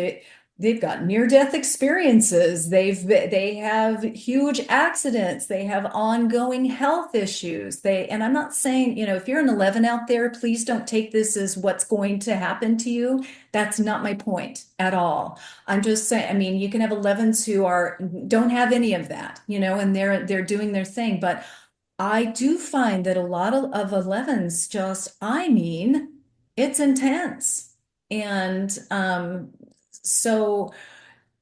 they've got near-death experiences? They have huge accidents. They have ongoing health issues. And I'm not saying, if you're an 11 out there, please don't take this as what's going to happen to you. That's not my point at all. I'm just saying, I mean, you can have 11s who don't have any of that, and they're doing their thing. But I do find that a lot of 11s just, I mean, it's intense. And so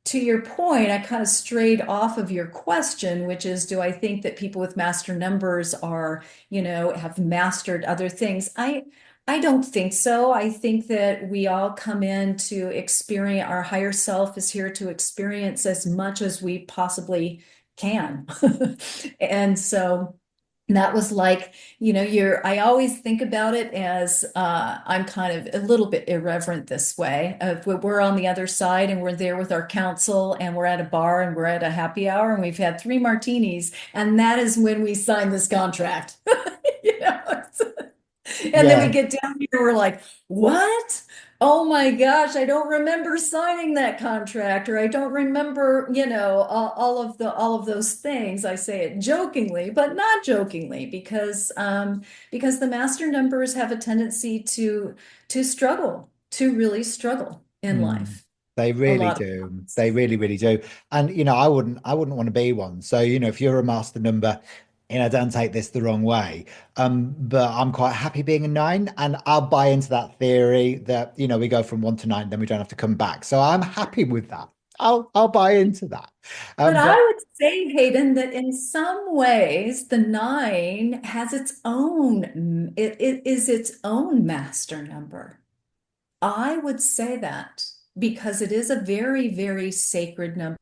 to your point, I kind of strayed off of your question, which is, do I think that people with master numbers are, have mastered other things? I don't think so. I think that we all come in to experience, our higher self is here to experience as much as we possibly can. And so that was like, I always think about it as I'm kind of a little bit irreverent this way. We're on the other side and we're there with our counsel and we're at a bar and we're at a happy hour and we've had 3 martinis. And that is when we sign this contract. You know, and then we Yeah. get down here, we're like, what? Oh my gosh, I don't remember signing that contract, or I don't remember, all of those things. I say it jokingly, but not jokingly, because the master numbers have a tendency to struggle, to really struggle in Mm. life. They A really lot of do. times. They really, really do. And I wouldn't want to be one. So, if you're a master number, don't take this the wrong way. But I'm quite happy being a nine, and I'll buy into that theory that, we go from 1 to 9, then we don't have to come back. So I'm happy with that. I'll buy into that. But I But would say, Hayden, that in some ways, the nine has its own, it is its own master number. I would say that because it is a very, very sacred number.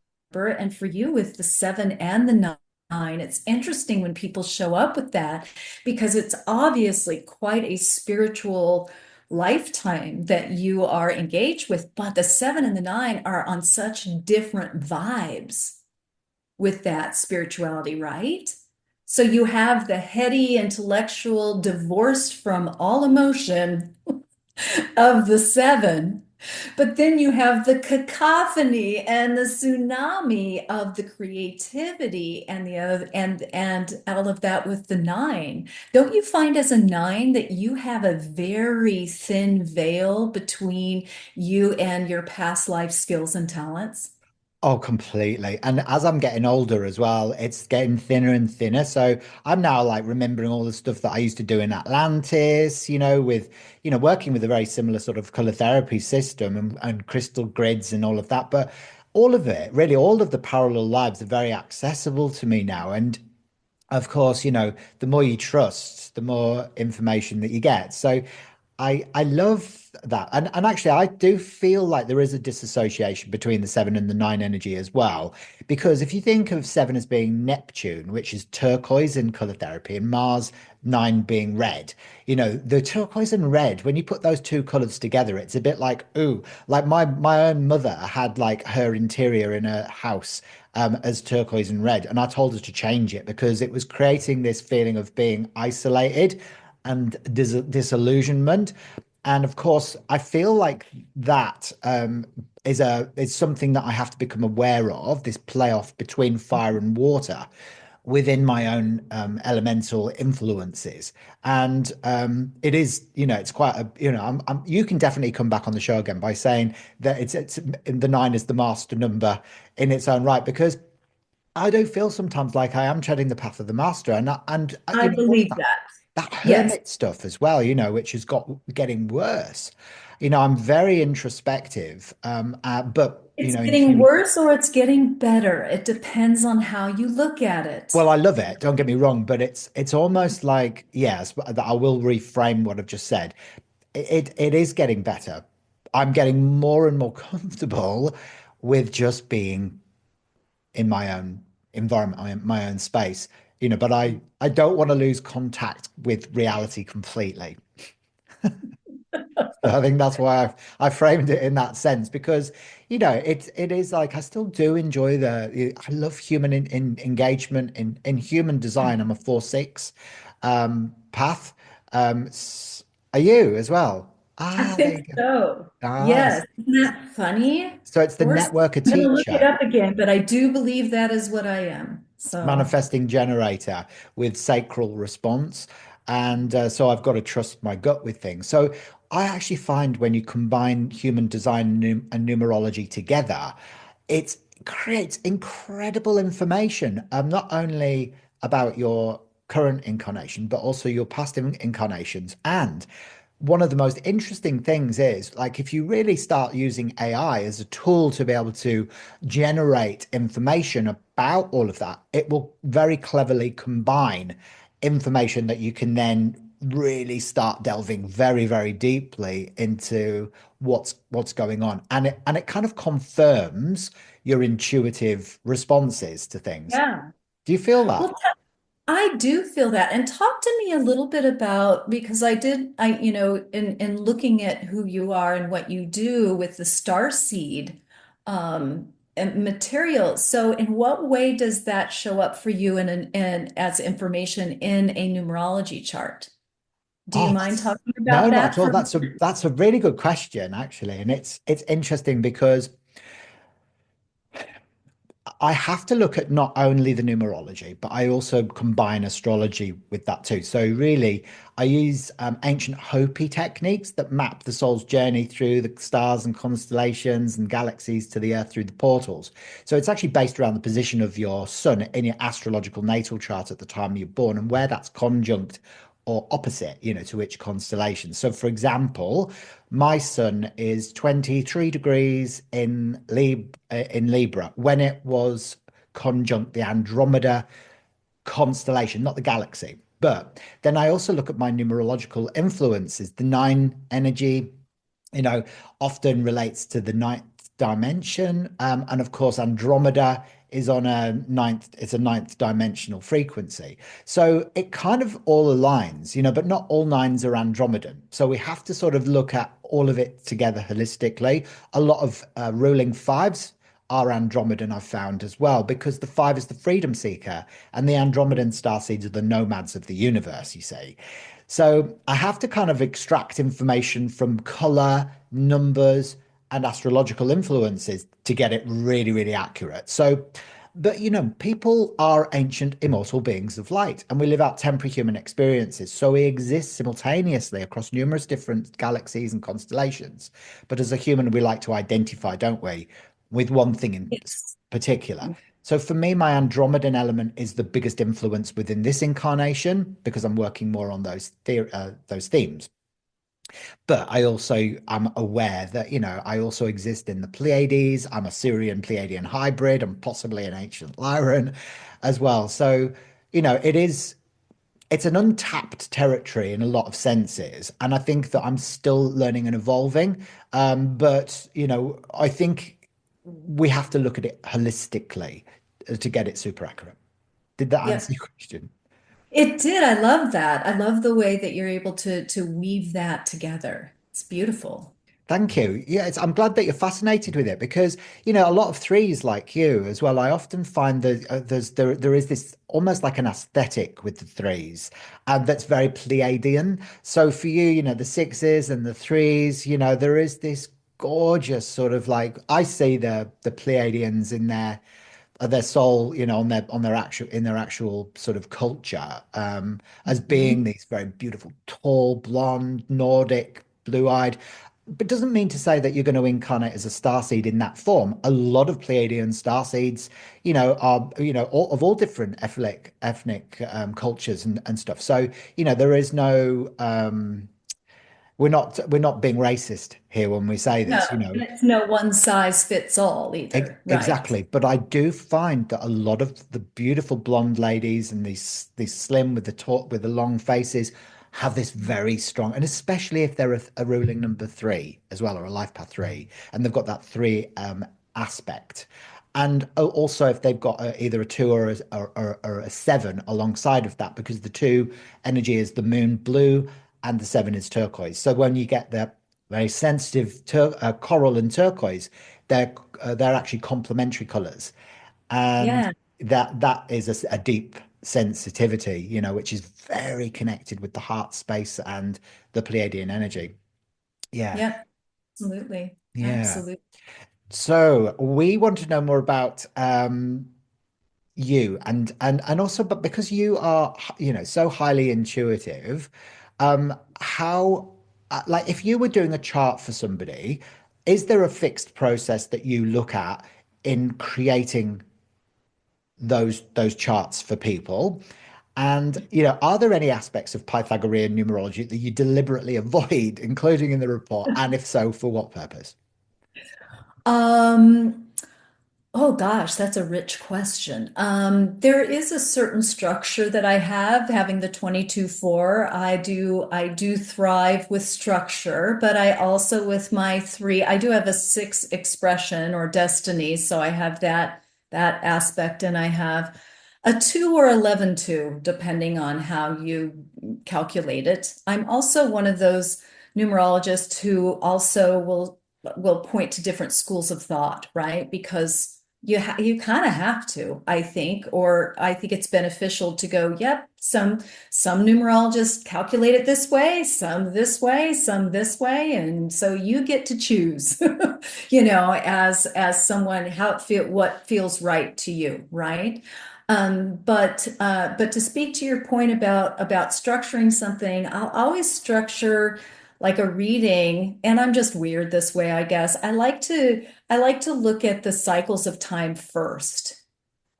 And for you, with the seven and the nine, it's interesting when people show up with that because it's obviously quite a spiritual lifetime that you are engaged with. But the seven and the nine are on such different vibes with that spirituality, right? So you have the heady intellectual divorced from all emotion of the seven, but then you have the cacophony and the tsunami of the creativity and the other and all of that with the nine. Don't you find as a nine that you have a very thin veil between you and your past life skills and talents? Oh, completely. And as I'm getting older as well, it's getting thinner and thinner. So I'm now like remembering all the stuff that I used to do in Atlantis, with, working with a very similar sort of color therapy system and crystal grids and all of that. But all of it, really, all of the parallel lives are very accessible to me now. And of course, the more you trust, the more information that you get. So I love that. And actually I do feel like there is a disassociation between the seven and the nine energy as well. Because if you think of seven as being Neptune, which is turquoise in color therapy, and Mars nine being red, the turquoise and red, when you put those two colors together, it's a bit like, ooh, like my own mother had like her interior in a house as turquoise and red. And I told her to change it because it was creating this feeling of being isolated and disillusionment. And of course, I feel like that is something that I have to become aware of, this playoff between fire and water within my own elemental influences. And it is, it's quite a, you can definitely come back on the show again by saying that it's the nine is the master number in its own right, because I do feel sometimes like I am treading the path of the master, I all of believe that. that Yes. hermit stuff as well, which has got getting worse. I'm very introspective, but It's in getting human. worse or it's getting better. It depends on how you look at it. Well, I love it. Don't get me wrong, but it's almost like, yes, that I will reframe what I've just said. It is getting better. I'm getting more and more comfortable with just being in my own environment, my own space, but I don't want to lose contact with reality completely. So I think that's why I framed it in that sense, because it is like I still do enjoy I love human engagement in human design. I'm a 4/6 path. Are you as well? I Ah, there you think go. so. Ah, Yes. Isn't that funny? so it's the Or networker I'm going to look it teacher. up again, but I do believe that is what I am. So Manifesting generator with sacral response. And so I've got to trust my gut with things. So I actually find when you combine human design and numerology together, it creates incredible information, not only about your current incarnation, but also your past incarnations. And one of the most interesting things is like if you really start using AI as a tool to be able to generate information about all of that, it will very cleverly combine information that you can then really start delving very, very deeply into what's going on. And it kind of confirms your intuitive responses to things. yeah. Do you feel that? Well, I do feel that. And talk to me a little bit about, because in looking at who you are and what you do with the star seed and material. So in what way does that show up for you and as information in a numerology chart? Do you Oh, mind talking no, about not that at all. for That's a really good question, actually. And it's interesting because I have to look at not only the numerology, but I also combine astrology with that too. So really, I use ancient Hopi techniques that map the soul's journey through the stars and constellations and galaxies to the Earth through the portals. So it's actually based around the position of your sun in your astrological natal chart at the time you're born and where that's conjunct or opposite, to which constellation. So, for example, my sun is 23 degrees in Libra when it was conjunct the Andromeda constellation, not the galaxy. But then I also look at my numerological influences. The nine energy, you know, often relates to the ninth dimension. And of course, Andromeda is on it's a ninth dimensional frequency. So it kind of all aligns, but not all nines are Andromedan. So we have to sort of look at all of it together holistically. A lot of ruling fives are Andromedan, I've found as well, because the five is the freedom seeker and the Andromedan star seeds are the nomads of the universe, you see. So I have to kind of extract information from color, numbers, and astrological influences to get it really, really accurate. So, but people are ancient, immortal beings of light, and we live out temporary human experiences. So we exist simultaneously across numerous different galaxies and constellations. But as a human, we like to identify, don't we? with one thing in Yes. particular. So for me, my Andromedan element is the biggest influence within this incarnation because I'm working more on those themes. But I also am aware that, I also exist in the Pleiades. I'm a Syrian Pleiadian hybrid. I'm possibly an ancient Lyran as well. So, it's an untapped territory in a lot of senses. And I think that I'm still learning and evolving. But, I think we have to look at it holistically to get it super accurate. Did that answer Yep. your question? It did. I love that. I love the way that you're able to weave that together. It's beautiful. Thank you. Yeah, I'm glad that you're fascinated with it because, a lot of threes like you as well. I often find that there is this almost like an aesthetic with the threes, and that's very Pleiadian. So for you, the sixes and the threes, there is this gorgeous sort of like I see the Pleiadians in their soul, on their actual sort of culture, as being Mhm. these very beautiful, tall, blonde, Nordic, blue-eyed. But doesn't mean to say that you're going to incarnate as a starseed in that form. A lot of Pleiadian starseeds, are of all different ethnic cultures and stuff. So there is no we're not being racist here when we say No, this. and it's no one size fits all either, right? Exactly, but I do find that a lot of the beautiful blonde ladies and these slim with the long faces have this very strong, and especially if they're a ruling number three as well, or a life path three, and they've got that three aspect, and also if they've got either a two or a seven alongside of that, because the two energy is the moon blue and the seven is turquoise. So when you get the very sensitive coral and turquoise, they're actually complementary colors, and Yeah, that is a deep sensitivity, which is very connected with the heart space and the Pleiadian energy. Yeah, yep, absolutely. yeah. Absolutely. So we want to know more about you and also, but because you are, so highly intuitive, how, like, if you were doing a chart for somebody, is there a fixed process that you look at in creating those charts for people? And, are there any aspects of Pythagorean numerology that you deliberately avoid including in the report? And if so, for what purpose? Um, Oh gosh, that's a rich question. There is a certain structure that I have, having the 22/4. I do thrive with structure, but I also with my three, I do have a six expression or destiny, so I have that aspect, and I have a two or 11/2, depending on how you calculate it. I'm also one of those numerologists who also will point to different schools of thought, right? Because you kind of have to, I think, or I think it's beneficial to go, yep, some numerologists calculate it this way, some this way, some this way, and so you get to choose, as someone how it feel what feels right to you, right? But to speak to your point about structuring something, I'll always structure like a reading, and I'm just weird this way, I guess. I like to look at the cycles of time first,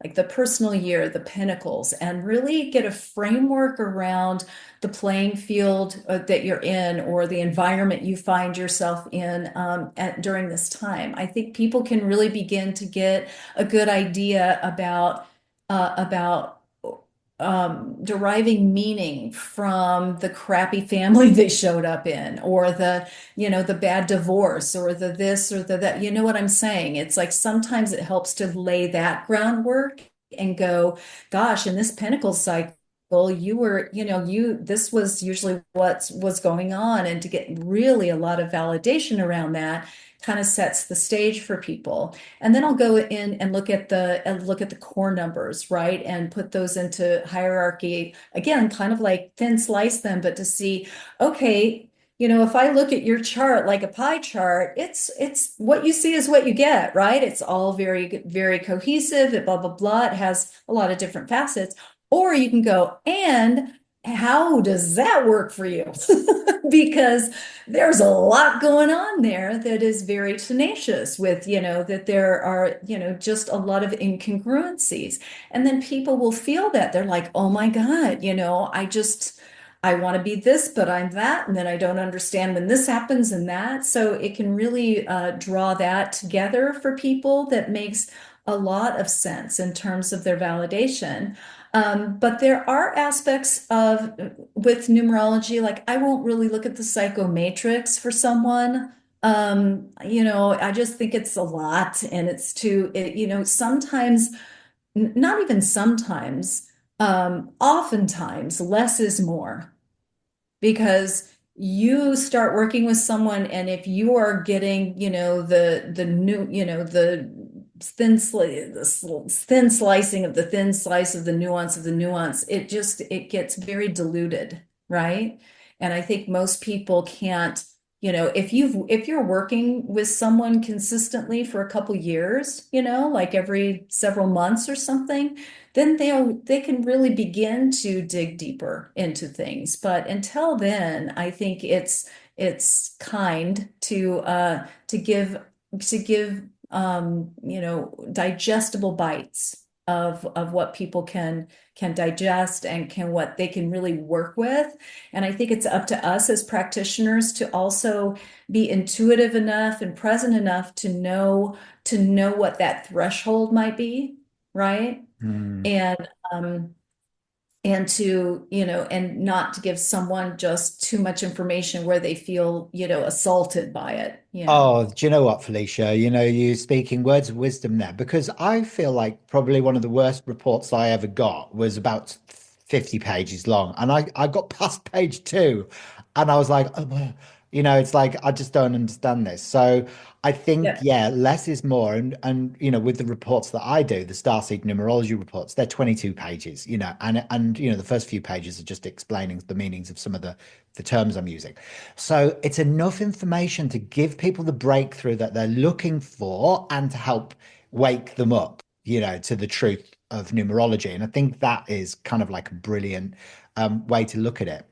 like the personal year, the pinnacles, and really get a framework around the playing field that you're in or the environment you find yourself in during this time. I think people can really begin to get a good idea about deriving meaning from the crappy family they showed up in, or the bad divorce, or the this or the that. You know what I'm saying? It's like sometimes it helps to lay that groundwork and go, gosh, in this pinnacle cycle, you were, this was usually what was going on. And to get really a lot of validation around that kind of sets the stage for people. And then I'll go in and look at the core numbers, right? And put those into hierarchy. Again, kind of like thin slice them, but to see, okay, if I look at your chart like a pie chart, it's what you see is what you get, right? It's all very, very cohesive, blah, blah, blah. It has a lot of different facets. Or you can go, how does that work for you? Because there's a lot going on there that is very tenacious with, that there are, just a lot of incongruencies. And then people will feel that they're like, oh my God, I want to be this, but I'm that. And then I don't understand when this happens and that. So it can really draw that together for people that makes a lot of sense in terms of their validation. But there are aspects of with numerology, like I won't really look at the psychomatrix for someone. I just think it's a lot and it's too, sometimes, not even sometimes, oftentimes less is more because you start working with someone and if you are getting the new the this little thin slicing of the thin slice of the nuance, it gets very diluted, right? And I think most people can't, if you're working with someone consistently for a couple years, like every several months or something, then they can really begin to dig deeper into things. But until then, I think it's kind to give digestible bites of what people can digest and can what they can really work with. And I think it's up to us as practitioners to also be intuitive enough and present enough to know what that threshold might be, right? Hmm. And um, and and not to give someone just too much information where they feel, assaulted by it. Oh, do you know what, Felicia? You speaking words of wisdom there because I feel like probably one of the worst reports I ever got was about 50 pages long. And I got past page two and I was like, oh, well, it's like I just don't understand this. So I think, Yeah. yeah, less is more. And with the reports that I do, the Starseed numerology reports, they're 22 pages, and the first few pages are just explaining the meanings of some of the terms I'm using. So it's enough information to give people the breakthrough that they're looking for and to help wake them up, to the truth of numerology. And I think that is kind of like a brilliant way to look at it.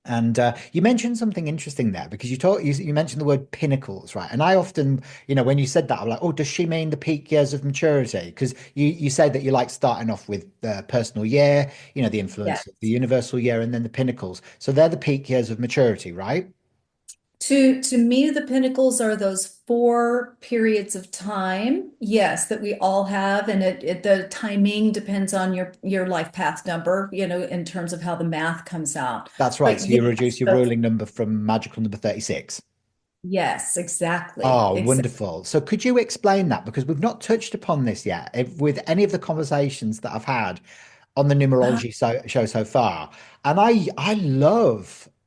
And you mentioned something interesting there because you mentioned the word pinnacles, right? And I often, when you said that, I'm like, oh, does she mean the peak years of maturity? Because you say that you like starting off with the personal year, the Yeah. influence of the universal year, and then the pinnacles. So they're the peak years of maturity, right? To me, the pinnacles are those four periods of time, yes, that we all have, and the timing depends on your life path number, in terms of how the math comes out. That's right. But So you reduce yes, your ruling number from magical number 36. yes, exactly, Oh, exactly. wonderful. So could you explain that? Because we've not touched upon this yet with any of the conversations that I've had on the numerology show so far. And I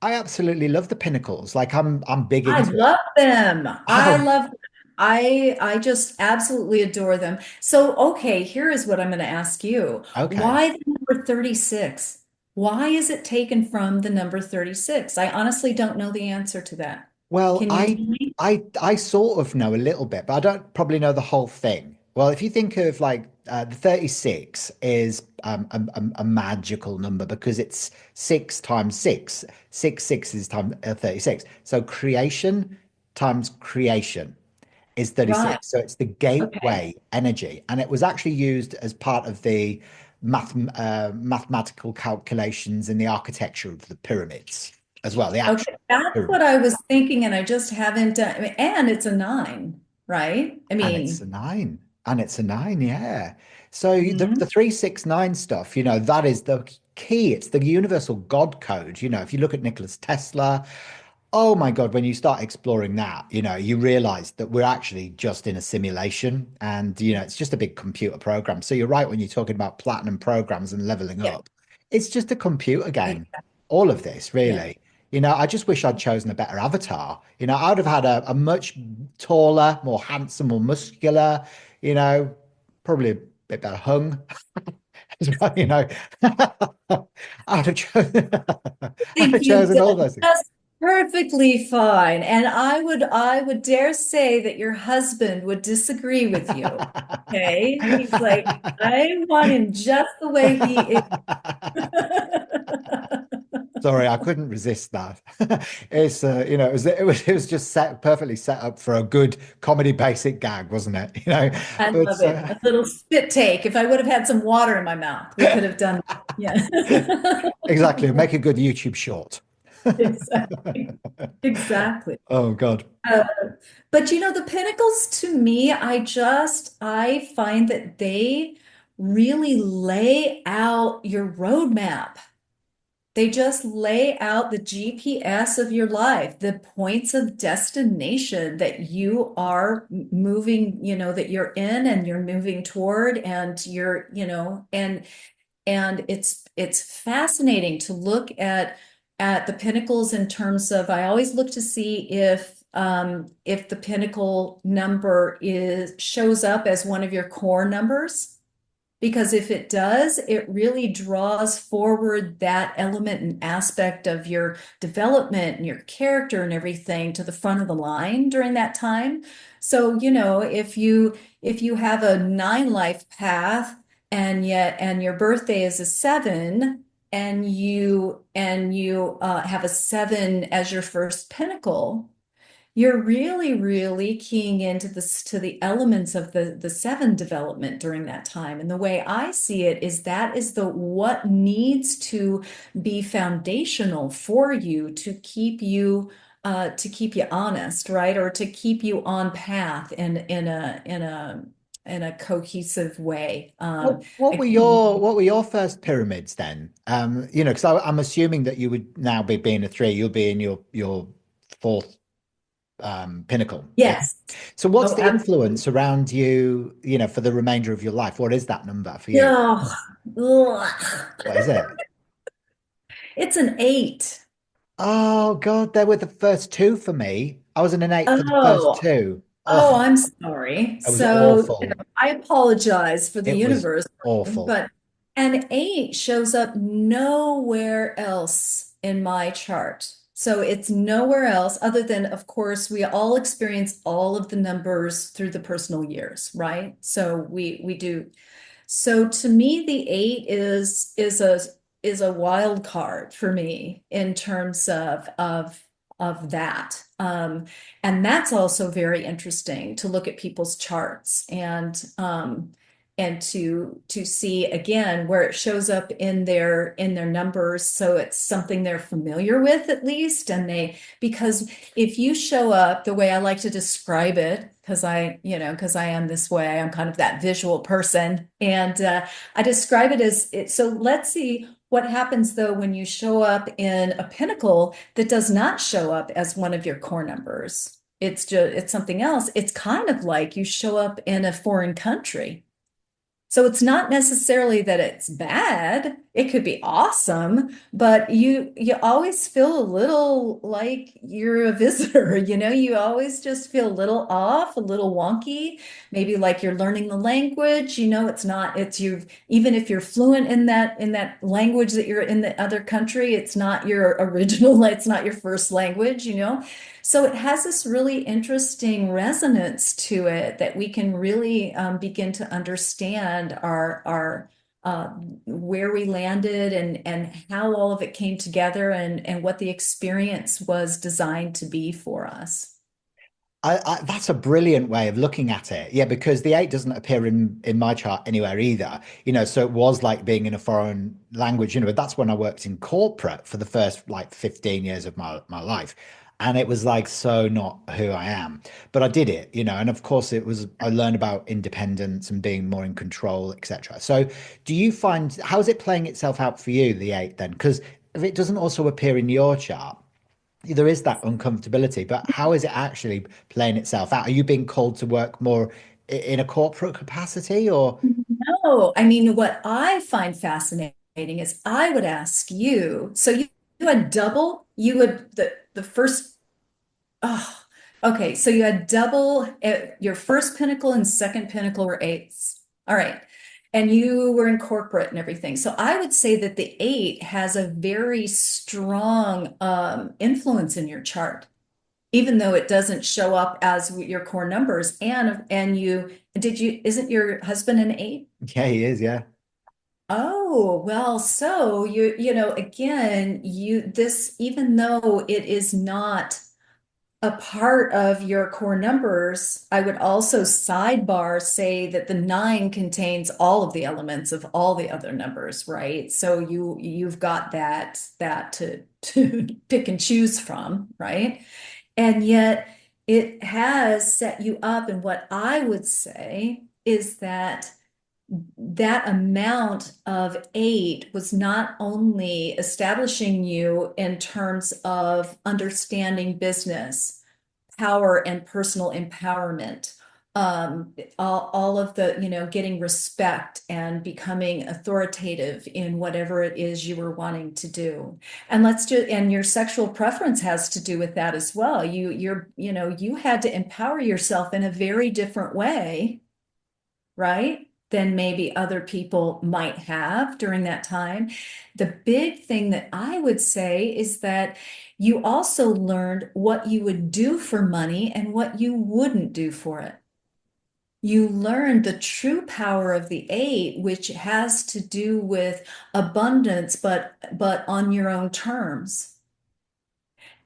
absolutely love the pinnacles. Like I'm big I into it. love them. I Oh, love them. I just absolutely adore them. So, okay, here is what I'm going to ask you. okay. Why the number 36? Why is it taken from the number 36? I honestly don't know the answer to that. Well, Can you I tell me? I sort of know a little bit, but I don't probably know the whole thing. Well, if you think of like the 36 is a magical number because it's six times six. Six sixes times 36. So creation times creation is Right. 36. So it's the Okay. gateway energy. And it was actually used as part of the mathematical calculations in the architecture of the pyramids as well, the actual Okay. That's what pyramids. I was thinking, and I just haven't done, and it's a nine, right? I And it's a mean, nine. And it's a nine, yeah. So the mhm. 369 stuff, that is the key. It's the universal God code. If you look at Nicholas Tesla, oh my God, when you start exploring that, you realize that we're actually just in a simulation and, it's just a big computer program. So you're right when you're talking about platinum programs and leveling Yeah, up. It's just a computer game. exactly. All of this, Yeah. really. I just wish I'd chosen a better avatar. I would have had a much taller, more handsome, more muscular, you know, probably a bit better hung as well. I'd have chosen, I'd Think have you've chosen all done those things. just perfectly fine. And I would dare say that your husband would disagree with you. Okay. He's like, I want him just the way he is. Sorry, I couldn't resist that. It's it was just perfectly set up for a good comedy basic gag, wasn't it? I love But it. A little spit take. If I would have had some water in my mouth, we could have done that. Yeah. exactly, make a good YouTube short. Exactly. Exactly. Oh God. Uh, but the pinnacles to me, I find that they really lay out your roadmap. They just lay out the GPS of your life, the points of destination that you are moving, that you're in and you're moving toward, and and it's fascinating to look at the pinnacles in terms of, I always look to see if the pinnacle number is shows up as one of your core numbers, because if it does, it really draws forward that element and aspect of your development and your character and everything to the front of the line during that time. So, if you have a 9 life path, and your birthday is a 7, and you have a 7 as your first pinnacle, you're really, really keying into this to the elements of the 7 development during that time. And the way I see it is that is the what needs to be foundational for you to keep you honest, right? Or to keep you on path in a cohesive way. What were your first pyramids then? Because I'm assuming that you would now be being a three, you'll be in your fourth pinnacle. Yeah. Yes. So what's Oh, the influence around you, for the remainder of your life? What is that number for you? absolutely. Ugh. What is it? It's an 8. Oh God, they were the first two for me. I was in an eight for the first Oh, two. oh, Oh, I'm sorry. it was So, awful. I apologize for the It was universe, awful. but an 8 shows up nowhere else in my chart. So it's nowhere else other than, of course, we all experience all of the numbers through the personal years, right? So we do. So to me, the 8 is a wild card for me in terms of that. And that's also very interesting to look at people's charts, and to see again where it shows up in their numbers, so it's something they're familiar with at least. Because if you show up the way I like to describe it, because I am this way, I'm kind of that visual person, and I describe it as it. So let's see what happens though when you show up in a pinnacle that does not show up as one of your core numbers. It's something else. It's kind of like you show up in a foreign country. So it's not necessarily that it's bad. It could be awesome, but you always feel a little like you're a visitor, you always just feel a little off, a little wonky, maybe like you're learning the language, it's you, even if you're fluent in that language that you're in the other country, it's not your original, it's not your first language. So it has this really interesting resonance to it that we can really begin to understand our uh, where we landed, and how all of it came together, and what the experience was designed to be for us. That's a brilliant way of looking at it. Yeah, because the eight doesn't appear in my chart anywhere either. So it was like being in a foreign language. But that's when I worked in corporate for the first like 15 years of my life. And it was like so not who I am. But I did it, and of course I learned about independence and being more in control, etc. So do you find how is it playing itself out for you, the eight then? Because if it doesn't also appear in your chart, there is that uncomfortability, but how is it actually playing itself out? Are you being called to work more in a corporate capacity or? No, I mean, what I find fascinating is I would ask you, so you had double, you would the first. Oh, okay. So you had double, your first pinnacle and second pinnacle were 8s. All right. And you were in corporate and everything. So I would say that the 8 has a very strong influence in your chart, even though it doesn't show up as your core numbers. Isn't your husband an 8? Yeah, he is. Yeah. Oh, well, so again, this, even though it is not a part of your core numbers, I would also sidebar say that the nine contains all of the elements of all the other numbers, right? So you've got that to pick and choose from, right? And yet it has set you up, and what I would say is that that amount of eight was not only establishing you in terms of understanding business, power and personal empowerment, all of the, getting respect and becoming authoritative in whatever it is you were wanting to do. And your sexual preference has to do with that as well. You had to empower yourself in a very different way, right? Than maybe other people might have during that time. The big thing that I would say is that you also learned what you would do for money and what you wouldn't do for it. You learned the true power of the eight, which has to do with abundance, but on your own terms.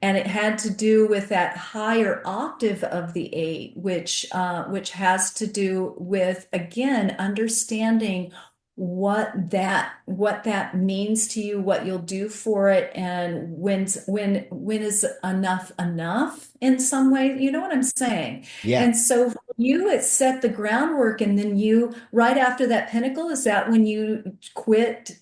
And it had to do with that higher octave of the eight, which has to do with, again, understanding what that means to you, what you'll do for it, and when is enough enough in some way. You know what I'm saying? Yeah. And so for you, it set the groundwork, and then you, right after that pinnacle, is that when you quit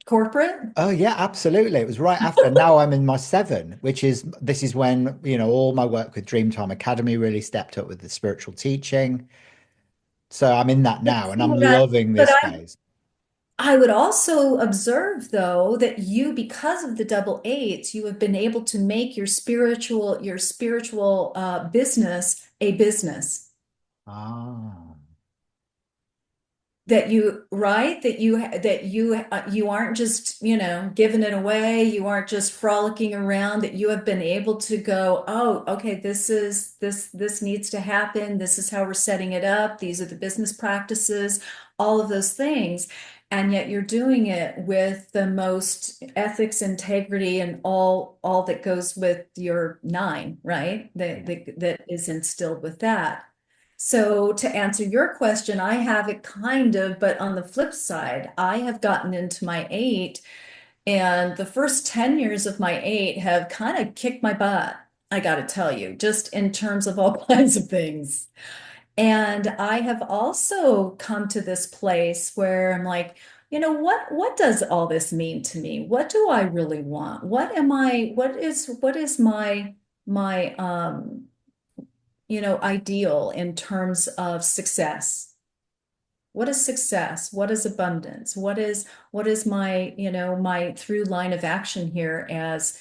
corporate? Oh yeah, absolutely. It was right after. Now I'm in my seven, which is this is when, all my work with Dreamtime Academy really stepped up with the spiritual teaching. So I'm in that now That's and I'm what loving but this phase. I would also observe though that you, because of the double eights, you have been able to make your spiritual business a business. Ah, That you, right, that you aren't just, giving it away, you aren't just frolicking around, that you have been able to go, oh, okay, this needs to happen, this is how we're setting it up, these are the business practices, all of those things, and yet you're doing it with the most ethics, integrity, and all that goes with your nine, right, yeah. that is instilled with that. So to answer your question, I have it kind of, but on the flip side, I have gotten into my eight, and the first 10 years of my eight have kind of kicked my butt, I got to tell you, just in terms of all kinds of things. And I have also come to this place where I'm like, what does all this mean to me? What do I really want? What is my ideal in terms of success? What is success? What is abundance? What is my through line of action here as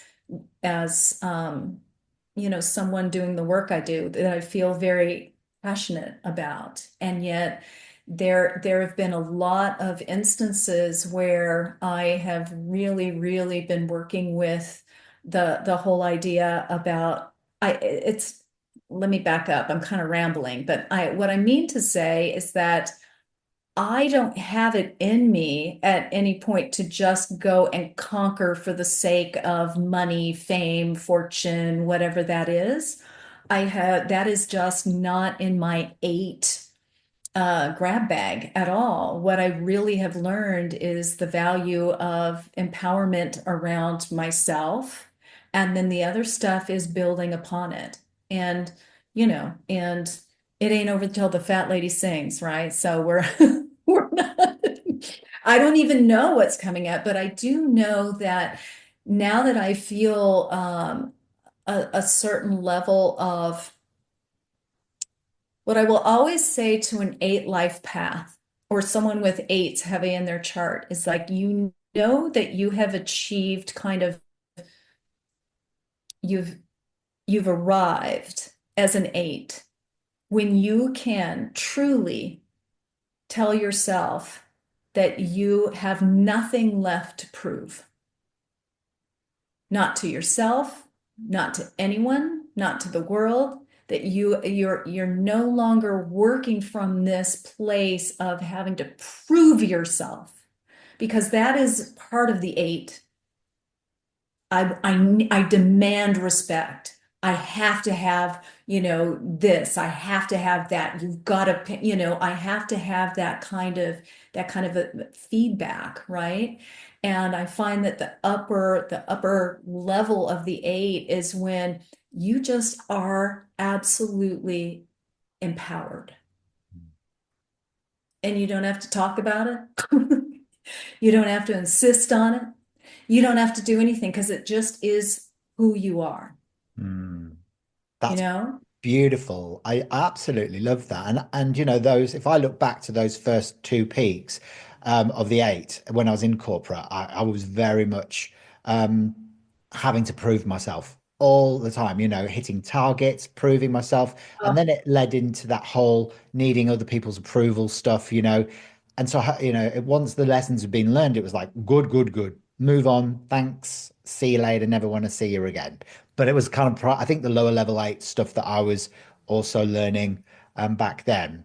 someone doing the work I do that I feel very passionate about. And yet there have been a lot of instances where I have really, really been working with the whole idea about I it's let me back up. I'm kind of rambling, but what I mean to say is that I don't have it in me at any point to just go and conquer for the sake of money, fame, fortune, whatever that is. That is just not in my eight grab bag at all. What I really have learned is the value of empowerment around myself. And then the other stuff is building upon it. And it ain't over till the fat lady sings, right? So we're not, I don't even know what's coming up, but I do know that now that I feel a certain level of what I will always say to an eight life path or someone with eights heavy in their chart is like, that you have achieved kind of, you've you've arrived as an eight when you can truly tell yourself that you have nothing left to prove, not to yourself, not to anyone, not to the world, that you're no longer working from this place of having to prove yourself, because that is part of the eight. I demand respect. I have to have, this. I have to have that. You've got to, I have to have that kind of a feedback, right? And I find that the upper level of the eight is when you just are absolutely empowered and you don't have to talk about it. You don't have to insist on it. You don't have to do anything because it just is who you are, Mm. you That's know? beautiful. I absolutely love that. And those, if I look back to those first two peaks of the eight when I was in corporate, I was very much um having to prove myself all the time, hitting targets, proving myself. And Oh, then it led into that whole needing other people's approval stuff, And so, once the lessons had been learned, it was like, good, good, good. Move on. Thanks. See you later. Never want to see you again. But it was kind of, I think the lower level eight stuff that I was also learning back then.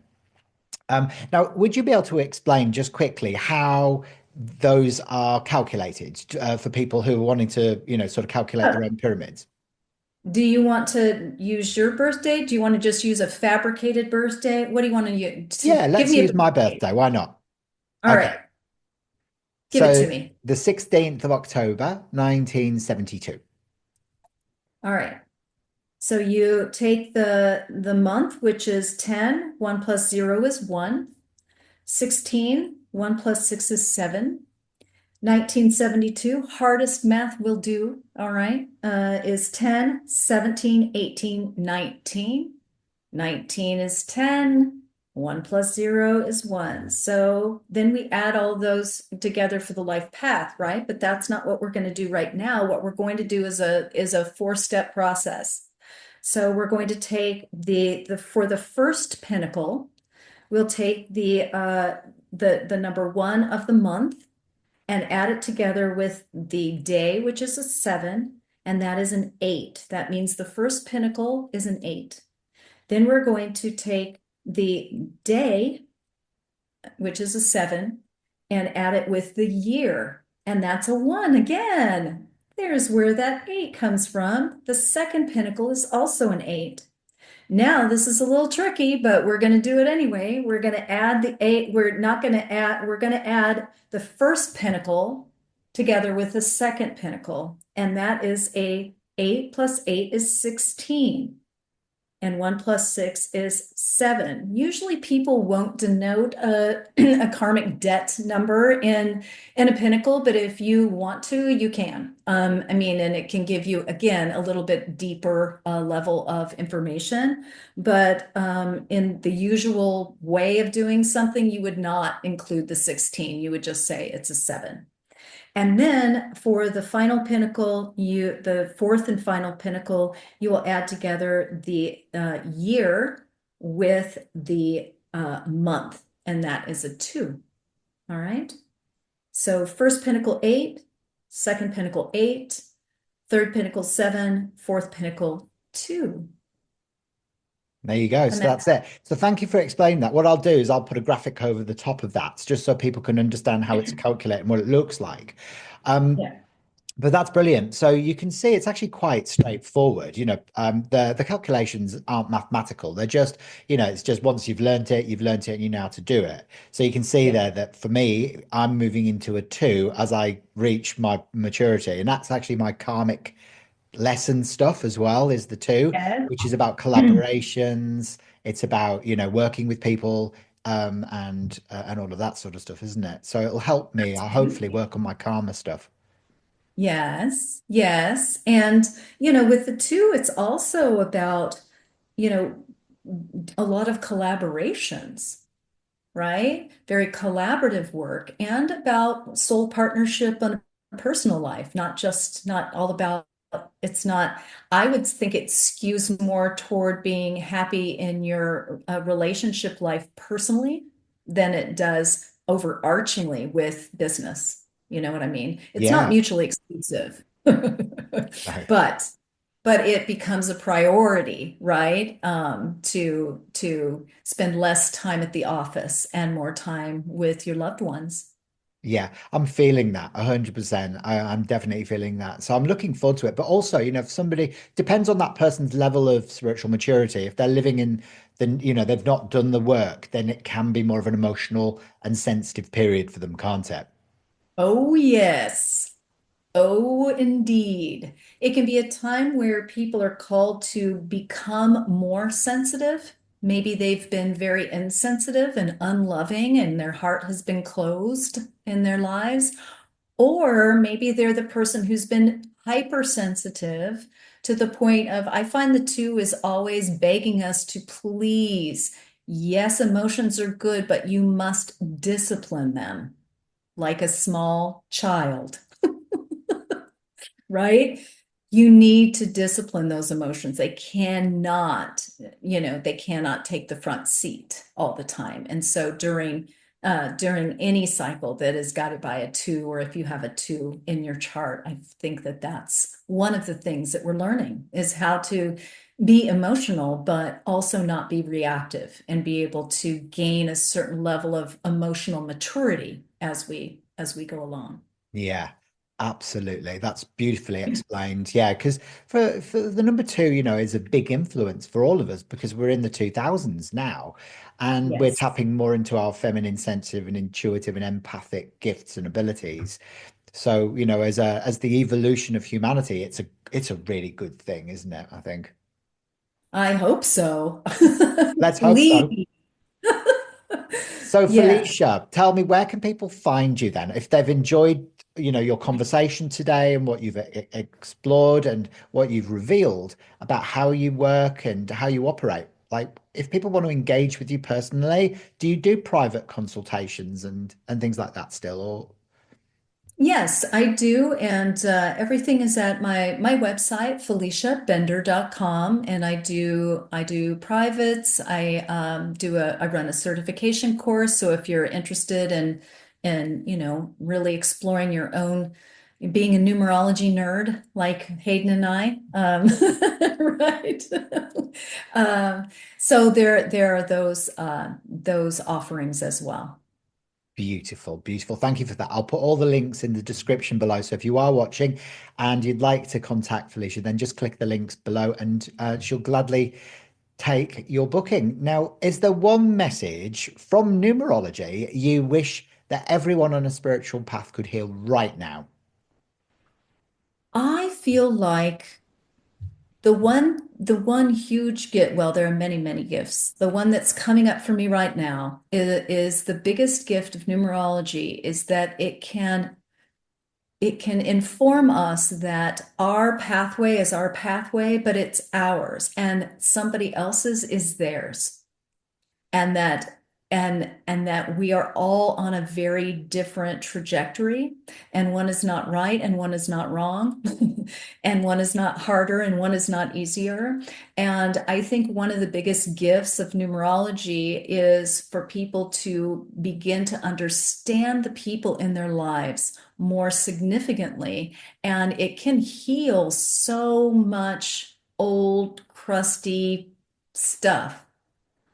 Now, would you be able to explain just quickly how those are calculated for people who are wanting to, sort of calculate their oh. own pyramids? Do you want to use your birthday? Do you want to just use a fabricated birthday? What do you want to use? Yeah, Give let's me a use my birthday. birthday. Why not? All Okay. right, give it So to me. the 16th of October, 1972. All right. So you take the month, which is 10. 1 plus 0 is 1. 16. 1 plus 6 is 7. 1972, hardest math will do, all right, is 10, 17, 18, 19. 19 is 10, 1 plus 0 is 1. So then we add all those together for the life path, right? But that's not what we're going to do right now. What we're going to do is a four-step process. So we're going to take the for the first pinnacle, we'll take the number 1 of the month and add it together with the day, which is a 7, and that is an 8. That means the first pinnacle is an 8. Then we're going to take the day, which is a 7, and add it with the year, and that's a 1 again. There's where that 8 comes from. The second pinnacle is also an 8. Now, this is a little tricky, but we're going to do it anyway. We're going to add the 8. We're going to add the first pinnacle together with the second pinnacle. And that is a 8 plus 8 is 16. And 1 plus 6 is 7. Usually people won't denote a karmic debt number in a pinnacle, but if you want to, you can. I mean, and it can give you, again, a little bit deeper level of information. But in the usual way of doing something, you would not include the 16. You would just say it's a 7. And then for the final pinnacle, the fourth and final pinnacle, you will add together the year with the month, and that is a 2. All right. So first pinnacle 8, second pinnacle 8, third pinnacle 7, fourth pinnacle 2. There you go. And So that, that's it. So thank you for explaining that. What I'll do is I'll put a graphic over the top of that just so people can understand how it's calculated and what it looks like. Um, yeah, But that's brilliant. So you can see it's actually quite straightforward. The calculations aren't mathematical. They're just, it's just once you've learned it and you know how to do it. So you can see yeah, there that for me, I'm moving into a 2 as I reach my maturity. And that's actually my karmic lesson stuff as well, is the 2, yes. which is about collaborations. It's about, working with people and all of that sort of stuff, isn't it? So it'll help me. I'll hopefully Absolutely. work on my karma stuff. Yes, yes. And, with the 2, it's also about, you know, a lot of collaborations, right? Very collaborative work and about soul partnership on a personal life, not all about, it's not, I would think it skews more toward being happy in your relationship life personally than it does overarchingly with business. You know what I mean? It's not Yeah. mutually exclusive. No. But but it becomes a priority, right? To spend less time at the office and more time with your loved ones. Yeah, I'm feeling that 100%. I'm definitely feeling that. So I'm looking forward to it. But also, if somebody depends on that person's level of spiritual maturity, if they're living in they've not done the work, then it can be more of an emotional and sensitive period for them, can't it? Oh, yes. Oh, indeed. It can be a time where people are called to become more sensitive. Maybe they've been very insensitive and unloving, and their heart has been closed in their lives. Or maybe they're the person who's been hypersensitive to the point of, I find the two is always begging us to please. Yes, emotions are good, but you must discipline them like a small child, right? You need to discipline those emotions. They cannot, they cannot take the front seat all the time. And so during any cycle that is guided by a two, or if you have a two in your chart, I think that that's one of the things that we're learning is how to be emotional, but also not be reactive and be able to gain a certain level of emotional maturity as we go along. Yeah, absolutely. That's beautifully explained. Yeah, because for the number two, is a big influence for all of us because we're in the 2000s now and we're Yes. tapping more into our feminine, sensitive and intuitive and empathic gifts and abilities. So, as the evolution of humanity, it's a really good thing, isn't it? I think. I hope so. Let's hope so. Please. So, Yes. Felicia, tell me, where can people find you then? If they've enjoyed, your conversation today and what you've explored and what you've revealed about how you work and how you operate. Like, if people want to engage with you personally, do you do private consultations and things like that still? Or Yes, I do. And everything is at my website, FeliciaBender.com. And I do privates. I run a certification course. So if you're interested in really exploring your own being a numerology nerd like Hayden and I, right? Um, so there are those offerings as well. beautiful, beautiful. Thank you for that. I'll put all the links in the description below. So if you are watching and you'd like to contact Felicia, then just click the links below and she'll gladly take your booking. Now, is there one message from numerology you wish that everyone on a spiritual path could hear right now? I feel like the one huge gift, well, there are many, many gifts. The one that's coming up for me right now is the biggest gift of numerology is that it can inform us that our pathway is our pathway, but it's ours, and somebody else's is theirs, and that we are all on a very different trajectory, and one is not right and one is not wrong, and one is not harder and one is not easier. And I think one of the biggest gifts of numerology is for people to begin to understand the people in their lives more significantly, and it can heal so much old crusty stuff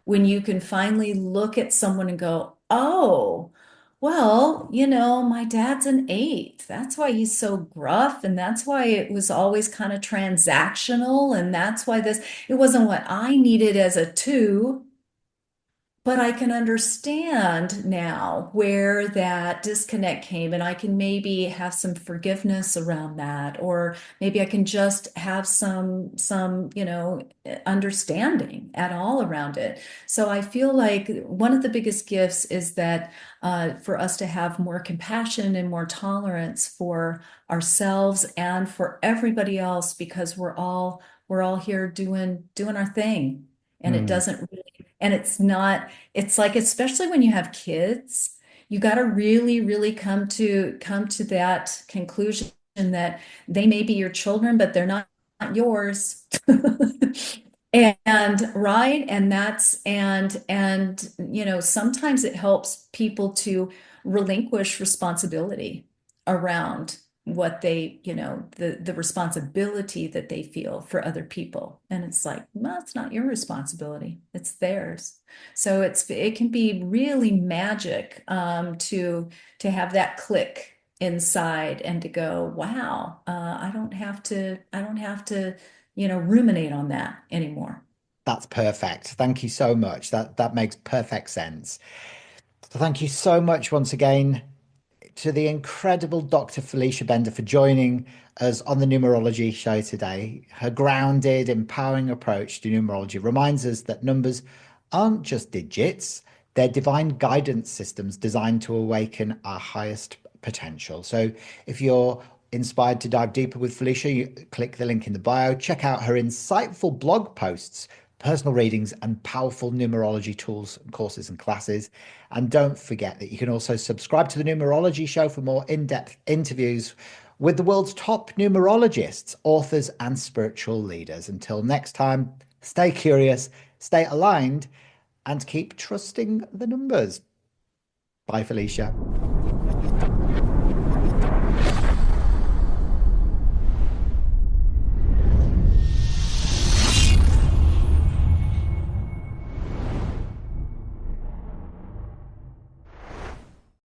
when you can finally look at someone and go, oh, well, my dad's an eight. That's why he's so gruff. And that's why it was always kind of transactional. And that's why it wasn't what I needed as a two. But I can understand now where that disconnect came, and I can maybe have some forgiveness around that, or maybe I can just have some understanding at all around it. So I feel like one of the biggest gifts is that for us to have more compassion and more tolerance for ourselves and for everybody else, because we're all here doing our thing, and it Mm, doesn't really, and it's not, it's like, especially when you have kids, you got to really, really come to that conclusion that they may be your children, but they're not yours. And right, and sometimes it helps people to relinquish responsibility around what they, the responsibility that they feel for other people. And it's like, well, it's not your responsibility, it's theirs. So it can be really magic, to have that click inside and to go, wow, I don't have to, ruminate on that anymore. That's perfect. Thank you so much. That makes perfect sense. So thank you so much once again to the incredible Dr. Felicia Bender for joining us on the Numerology Show today. Her grounded, empowering approach to numerology reminds us that numbers aren't just digits, they're divine guidance systems designed to awaken our highest potential. So if you're inspired to dive deeper with Felicia, you click the link in the bio, check out her insightful blog posts, personal readings, and powerful numerology tools, courses, and classes. And don't forget that you can also subscribe to the Numerology Show for more in depth interviews with the world's top numerologists, authors, and spiritual leaders. Until next time, stay curious, stay aligned, and keep trusting the numbers. Bye, Felicia.